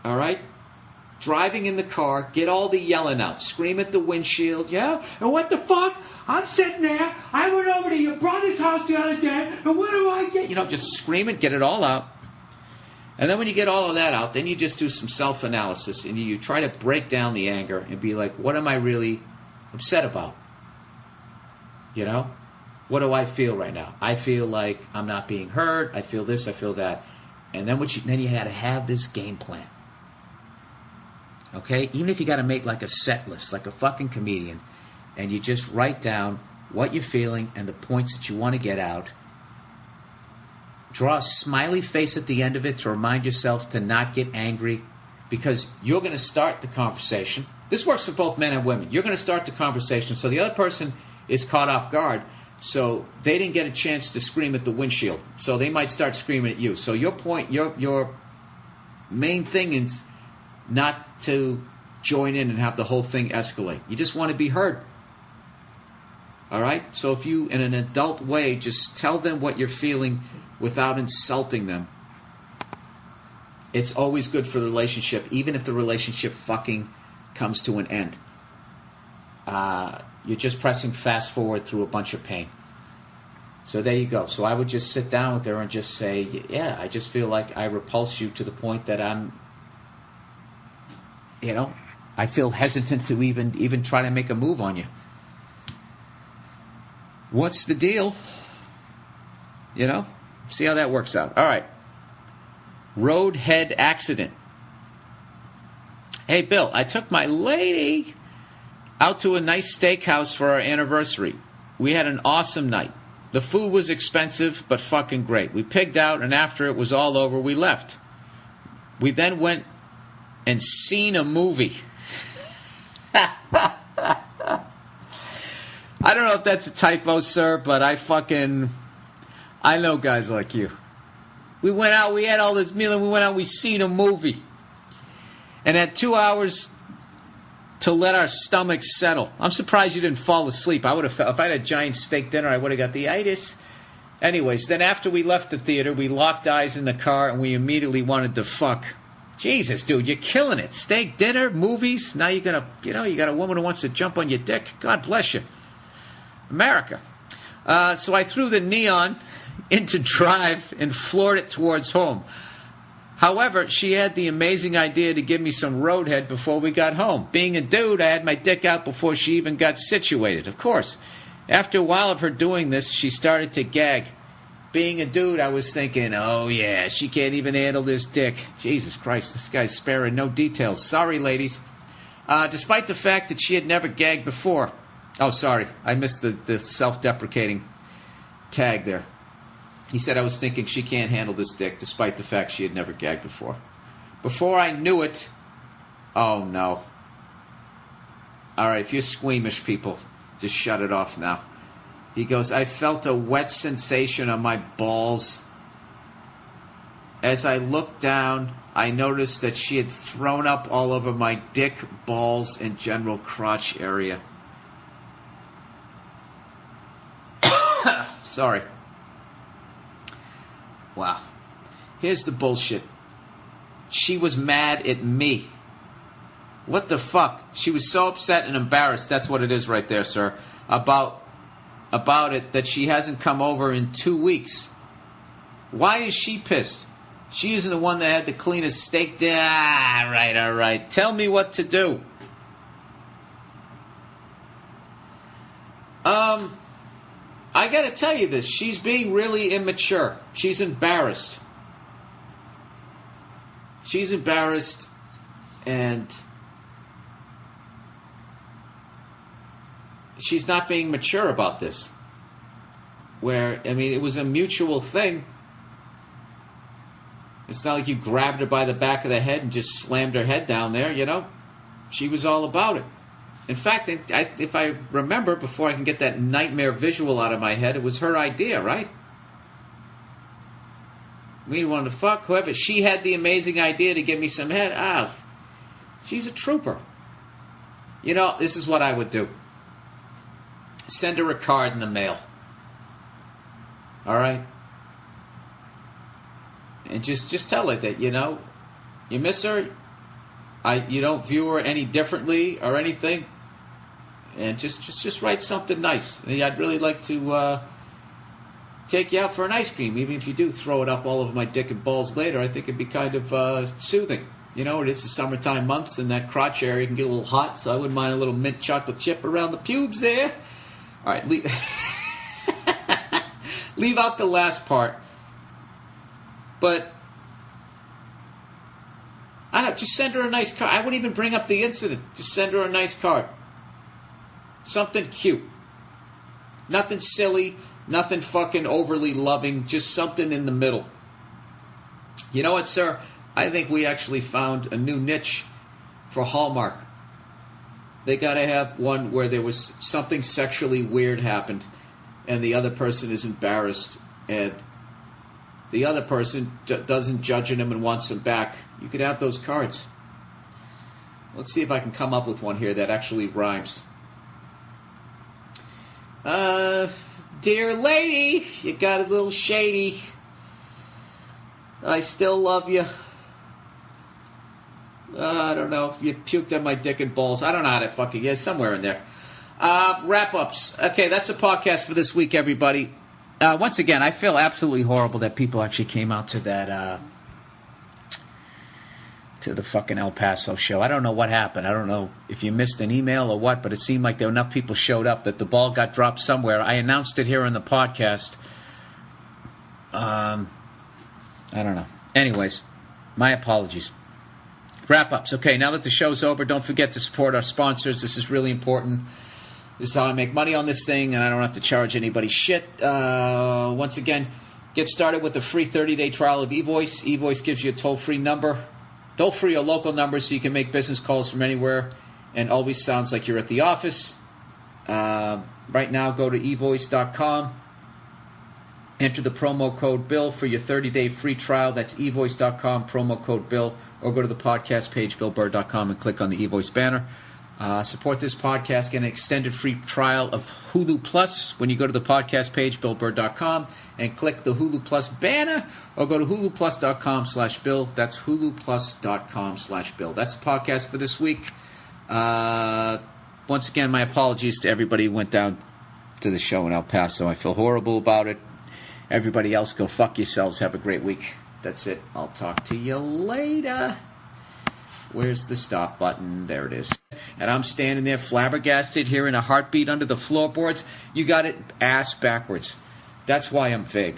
All right? Driving in the car, get all the yelling out. Scream at the windshield. Yeah? And what the fuck? I'm sitting there. I went over to your brother's house the other day, and what do I get? You know, just scream it, get it all out. And then when you get all of that out, then you just do some self-analysis, and you try to break down the anger and be like, what am I really upset about? You know? What do I feel right now? I feel like I'm not being heard. I feel this, I feel that. And then then you had to have this game plan. Okay? Even if you got to make like a set list, like a fucking comedian, and you just write down what you're feeling and the points that you want to get out. Draw a smiley face at the end of it to remind yourself to not get angry, because you're going to start the conversation. This works for both men and women. You're going to start the conversation, so the other person is caught off guard, so they didn't get a chance to scream at the windshield. So they might start screaming at you. So your point, your main thing is not to join in and have the whole thing escalate. You just want to be heard. All right? So if you, in an adult way, just tell them what you're feeling without insulting them, it's always good for the relationship, even if the relationship fucking comes to an end. You're just pressing fast forward through a bunch of pain. So there you go. So I would just sit down with her and just say, yeah, I just feel like I repulse you to the point that I'm, you know, I feel hesitant to even try to make a move on you. What's the deal? You know? See how that works out. All right. Roadhead accident. Hey, Bill, I took my lady out to a nice steakhouse for our anniversary. We had an awesome night. The food was expensive, but fucking great. We pigged out, and after it was all over, we left. We then went and seen a movie. I don't know if that's a typo, sir, but I know guys like you. We went out, we had all this meal, and we went out, we seen a movie. And had 2 hours to let our stomachs settle. I'm surprised you didn't fall asleep. I would have, if I had a giant steak dinner, I would have got the itis. Anyways, then after we left the theater, we locked eyes in the car, and we immediately wanted to fuck. Jesus, dude, you're killing it. Steak dinner, movies, now you're going to, you got a woman who wants to jump on your dick. God bless you. America. So I threw the neon into drive and floored it towards home. However, she had the amazing idea to give me some roadhead before we got home. Being a dude, I had my dick out before she even got situated. Of course, after a while of her doing this, she started to gag. Being a dude, I was thinking, oh yeah, she can't even handle this dick. Jesus Christ, this guy's sparing no details. Sorry, ladies. Despite the fact that she had never gagged before. Oh, sorry, I missed the self-deprecating tag there. He said I was thinking she can't handle this dick, despite the fact she had never gagged before. Before I knew it, oh no. All right, if you're squeamish, people, just shut it off now. He goes, I felt a wet sensation on my balls. As I looked down, I noticed that she had thrown up all over my dick, balls, and general crotch area. Sorry. Wow. Here's the bullshit. She was mad at me. What the fuck? She was so upset and embarrassed, that's what it is right there, sir, about it that she hasn't come over in 2 weeks. Why is she pissed? She isn't the one that had the cleanest steak dinner. All right. Tell me what to do. I gotta tell you this. She's being really immature. She's embarrassed. She's embarrassed, and she's not being mature about this. Where, I mean, it was a mutual thing. It's not like you grabbed her by the back of the head and just slammed her head down there, you know? She was all about it. In fact, if I remember, before I can get that nightmare visual out of my head, it was her idea, right? We wanted to fuck whoever. She had the amazing idea to give me some head. She's a trooper. You know, this is what I would do. Send her a card in the mail. All right? And just tell her that, you know, you miss her. You don't view her any differently or anything. And just write something nice. And I'd really like to take you out for an ice cream. Even if you do throw it up all over my dick and balls later, I think it'd be kind of soothing. You know, it is the summertime months, and that crotch area can get a little hot, so I wouldn't mind a little mint chocolate chip around the pubes there. All right, leave out the last part. But I don't know, just send her a nice card. I wouldn't even bring up the incident. Just send her a nice card. Something cute. Nothing silly. Nothing fucking overly loving. Just something in the middle. You know what, sir? I think we actually found a new niche for Hallmark. They got to have one where there was something sexually weird happened, and the other person is embarrassed, and the other person doesn't judge him and wants him back. You could have those cards. Let's see if I can come up with one here that actually rhymes. Dear lady, you got a little shady. I still love you. I don't know. You puked on my dick and balls. I don't know how to fucking get somewhere in there. Wrap-ups. Okay, that's the podcast for this week, everybody. Once again, I feel absolutely horrible that people actually came out to that, to the fucking El Paso show. I don't know what happened. I don't know if you missed an email or what, but it seemed like there were enough people showed up that the ball got dropped somewhere. I announced it here on the podcast. I don't know. Anyways, my apologies. Wrap-ups. Okay, now that the show's over, don't forget to support our sponsors. This is really important. This is how I make money on this thing, and I don't have to charge anybody shit. Once again, get started with a free 30-day trial of eVoice. eVoice gives you a toll-free number. Toll-free or local number so you can make business calls from anywhere and always sounds like you're at the office. Right now, go to evoice.com. Enter the promo code BILL for your 30-day free trial. That's evoice.com, promo code BILL. Or go to the podcast page, billburr.com, and click on the eVoice banner. Support this podcast. Get an extended free trial of Hulu Plus when you go to the podcast page, billburr.com, and click the Hulu Plus banner, or go to huluplus.com/bill. That's huluplus.com/bill. That's the podcast for this week. Once again, my apologies to everybody who went down to the show in El Paso. I feel horrible about it. Everybody else, go fuck yourselves. Have a great week. That's it. I'll talk to you later. Where's the stop button? There it is. And I'm standing there flabbergasted, hearing a heartbeat under the floorboards. You got it ass backwards. That's why I'm vague.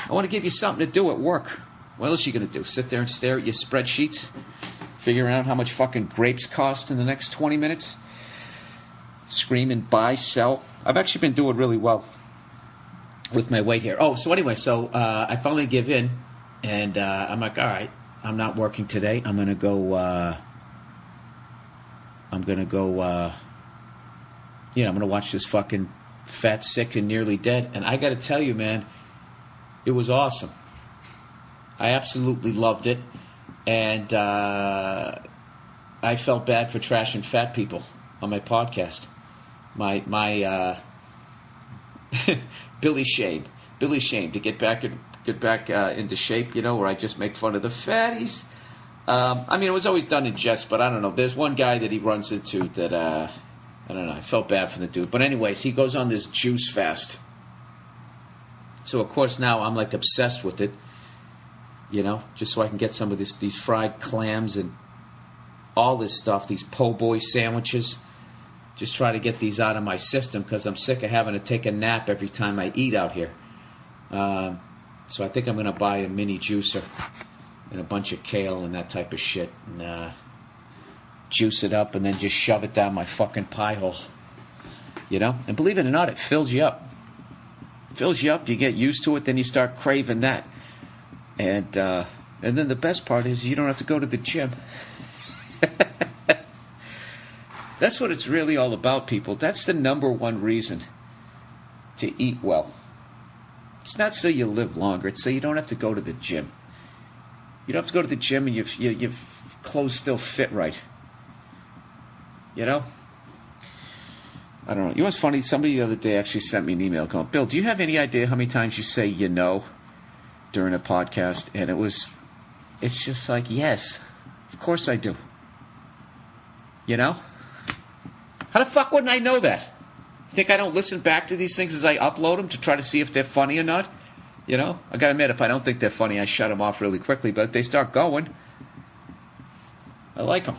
I want to give you something to do at work. What else are you going to do? Sit there and stare at your spreadsheets? Figure out how much fucking grapes cost in the next 20 minutes? Scream and buy, sell. I've actually been doing really well with my weight here. Oh, so anyway, I finally give in. And I'm like, all right. I'm not working today. I'm gonna go. I'm gonna watch this fucking Fat, Sick, and Nearly Dead. And I got to tell you, man, it was awesome. I absolutely loved it, and I felt bad for trashing fat people on my podcast. My Billy Shame to get back into shape, where I just make fun of the fatties. It was always done in jest, but I don't know. There's one guy that he runs into that, I don't know, I felt bad for the dude. But anyways, he goes on this juice fast. So, of course, now I'm, like, obsessed with it, just so I can get some of these fried clams and all this stuff, these po' boy sandwiches. Just try to get these out of my system because I'm sick of having to take a nap every time I eat out here. So I think I'm going to buy a mini juicer and a bunch of kale and that type of shit and juice it up and then just shove it down my fucking pie hole. And believe it or not, it fills you up. Fills you up, you get used to it, then you start craving that. And then the best part is you don't have to go to the gym. That's what it's really all about, people. That's the number one reason to eat well. It's not so you live longer. It's so you don't have to go to the gym. You don't have to go to the gym and your clothes still fit right. I don't know. You know what's funny? Somebody the other day actually sent me an email going, Bill, do you have any idea how many times you say during a podcast? And it's just like, yes, of course I do. How the fuck wouldn't I know that? You think I don't listen back to these things as I upload them to try to see if they're funny or not? I gotta admit, if I don't think they're funny, I shut them off really quickly. But if they start going, I like them.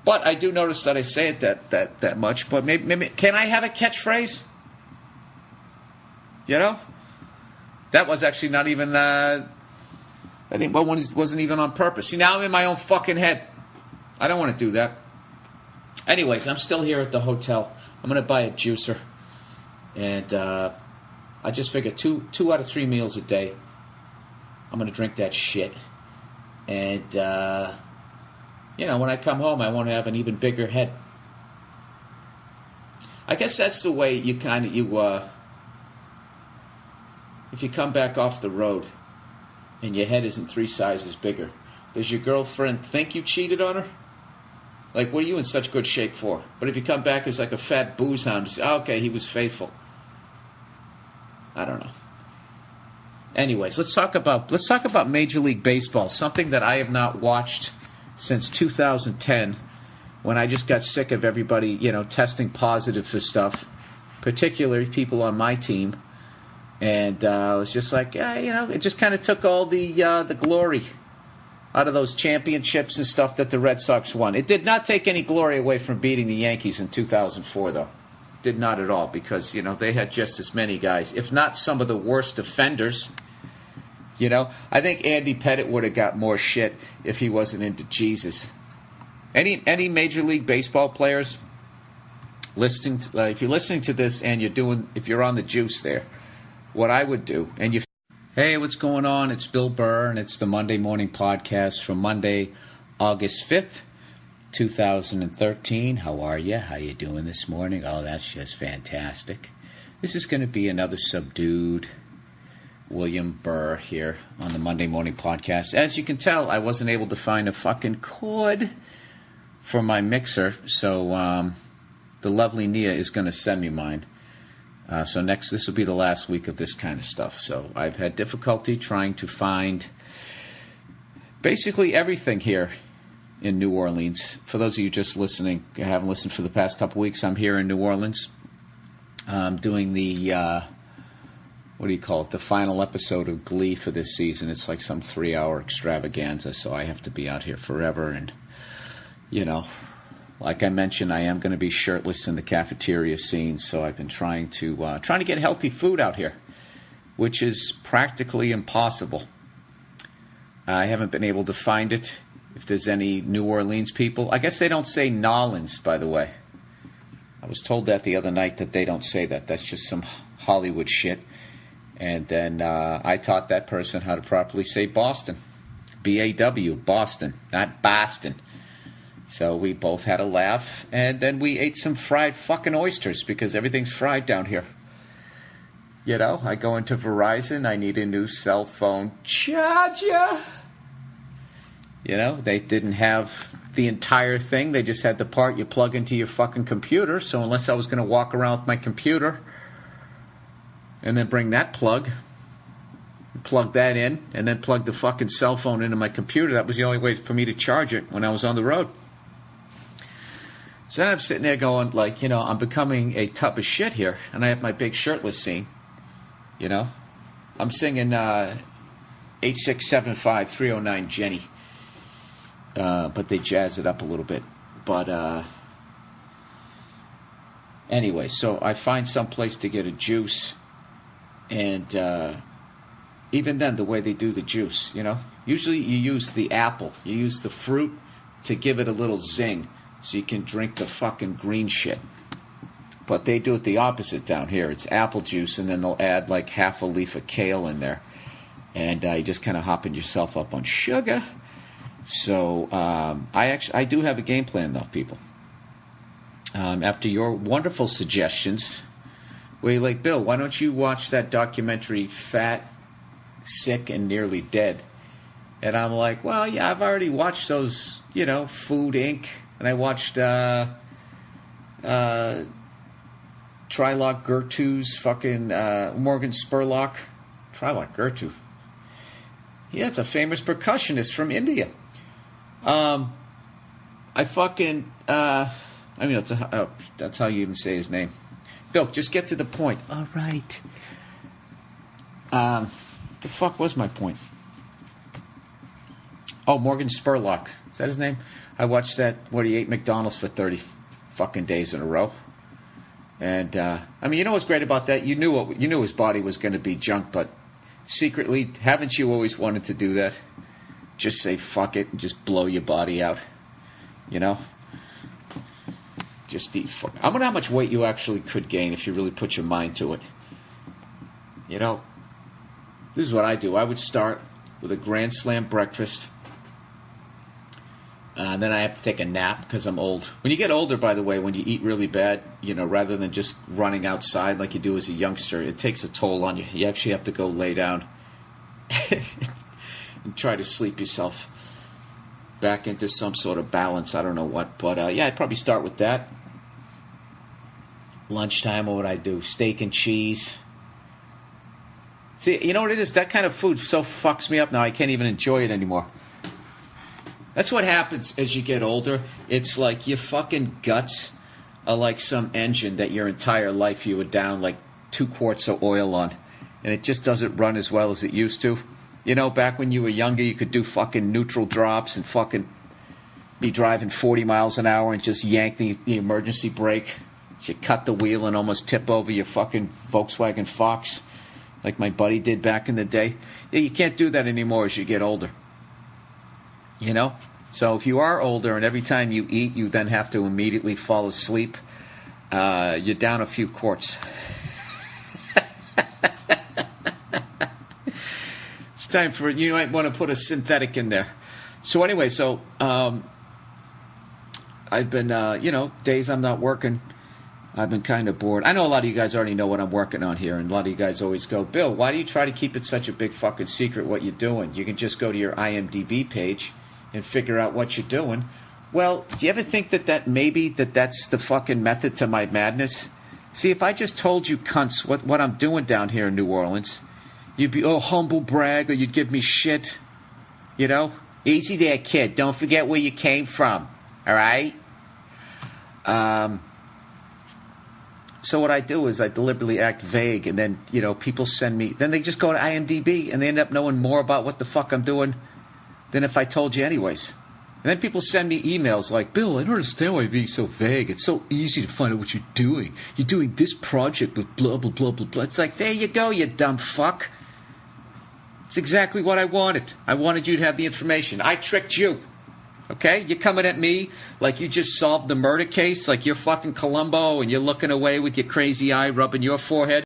But I do notice that I say it that much. But maybe can I have a catchphrase? That was actually not even. Wasn't even on purpose. See, now I'm in my own fucking head. I don't want to do that. Anyways, I'm still here at the hotel. I'm going to buy a juicer. And I just figure two out of 3 meals a day, I'm going to drink that shit. And, when I come home, I want to have an even bigger head. I guess that's the way if you come back off the road and your head isn't 3 sizes bigger, does your girlfriend think you cheated on her? Like, what are you in such good shape for? But if you come back as like a fat booze hound, you say, oh, okay, he was faithful. I don't know. Anyways, let's talk about Major League Baseball, something that I have not watched since 2010, when I just got sick of everybody, testing positive for stuff, particularly people on my team. And I was just like, it just kind of took all the glory out of those championships and stuff that the Red Sox won. It did not take any glory away from beating the Yankees in 2004, though. Did not at all, because, they had just as many guys, if not some of the worst offenders. I think Andy Pettitte would have got more shit if he wasn't into Jesus. Any Major League Baseball players listening to, if you're listening to this and if you're on the juice there, what I would do, hey, what's going on? It's Bill Burr, and it's the Monday Morning Podcast from Monday, August 5th, 2013. How are you? How you doing this morning? Oh, that's just fantastic. This is going to be another subdued William Burr here on the Monday Morning Podcast. As you can tell, I wasn't able to find a fucking cord for my mixer, so the lovely Nia is going to send me mine. So this will be the last week of this kind of stuff. So I've had difficulty trying to find basically everything here in New Orleans. For those of you just listening, I haven't listened for the past couple weeks, I'm here in New Orleans doing the what do you call it, the final episode of Glee for this season. It's like some 3-hour extravaganza, so I have to be out here forever. And, like I mentioned, I am going to be shirtless in the cafeteria scene, so I've been trying to get healthy food out here, which is practically impossible. I haven't been able to find it. If there's any New Orleans people, I guess they don't say Nolans, by the way. I was told that the other night that they don't say that. That's just some Hollywood shit. And then I taught that person how to properly say Boston. B-A-W, Boston, not Boston. So we both had a laugh. And then we ate some fried fucking oysters because everything's fried down here. I go into Verizon. I need a new cell phone charger. They didn't have the entire thing. They just had the part you plug into your fucking computer. So unless I was going to walk around with my computer and then bring that plug that in, and then plug the fucking cell phone into my computer, that was the only way for me to charge it when I was on the road. So then I'm sitting there going, I'm becoming a tub of shit here. And I have my big shirtless scene. I'm singing 8675-309 Jenny. But they jazz it up a little bit. But anyway, so I find some place to get a juice. And even then, the way they do the juice, usually you use the apple. You use the fruit to give it a little zing so you can drink the fucking green shit. But they do it the opposite down here. It's apple juice, and then they'll add like half a leaf of kale in there. And you just kind of hopping yourself up on sugar. So I do have a game plan, though, people. After your wonderful suggestions, where you're like, Bill, why don't you watch that documentary, Fat, Sick, and Nearly Dead? And I'm like, well, yeah, I've already watched those, Food Inc., and I watched Trilok Gertu's fucking Morgan Spurlock. Trilok Gertu. Yeah, it's a famous percussionist from India. I fucking, that's how you even say his name. Bill, just get to the point. All right. The fuck was my point? Oh, Morgan Spurlock. Is that his name? I watched that, he ate McDonald's for 30 fucking days in a row. And, what's great about that? You knew his body was going to be junk, but secretly, haven't you always wanted to do that? Just say fuck it and just blow your body out. Just eat fuck. I wonder how much weight you actually could gain if you really put your mind to it. This is what I do. I would start with a Grand Slam breakfast. Then I have to take a nap because I'm old. When you get older, by the way, when you eat really bad, rather than just running outside like you do as a youngster, it takes a toll on you. You actually have to go lay down and try to sleep yourself back into some sort of balance. I don't know what, but I'd probably start with that. Lunchtime, what would I do? Steak and cheese. See, you know what it is? That kind of food so fucks me up now, I can't even enjoy it anymore. That's what happens as you get older. It's like your fucking guts are like some engine that your entire life you were down like 2 quarts of oil on. And it just doesn't run as well as it used to. Back when you were younger, you could do fucking neutral drops and fucking be driving 40 miles an hour and just yank the emergency brake. You cut the wheel and almost tip over your fucking Volkswagen Fox like my buddy did back in the day. Yeah, you can't do that anymore as you get older. So if you are older and every time you eat, you then have to immediately fall asleep, you're down a few quarts. It's time for, you might want to put a synthetic in there. So anyway, I've been, days I'm not working, I've been kind of bored. I know a lot of you guys already know what I'm working on here, and a lot of you guys always go, Bill, why do you try to keep it such a big fucking secret what you're doing? You can just go to your IMDb page and figure out what you're doing. Well, do you ever think that's the fucking method to my madness? See, if I just told you cunts what I'm doing down here in New Orleans, you'd be, humble brag, or you'd give me shit. Easy there, kid. Don't forget where you came from. All right? So what I do is I deliberately act vague, and then, people send me... Then they just go to IMDb, and they end up knowing more about what the fuck I'm doing than if I told you anyways. And then people send me emails like, Bill, I don't understand why you're being so vague. It's so easy to find out what you're doing. You're doing this project with blah, blah, blah, blah, blah. It's like, there you go, you dumb fuck. It's exactly what I wanted. I wanted you to have the information. I tricked you. Okay? You're coming at me like you just solved the murder case, like you're fucking Columbo and you're looking away with your crazy eye rubbing your forehead.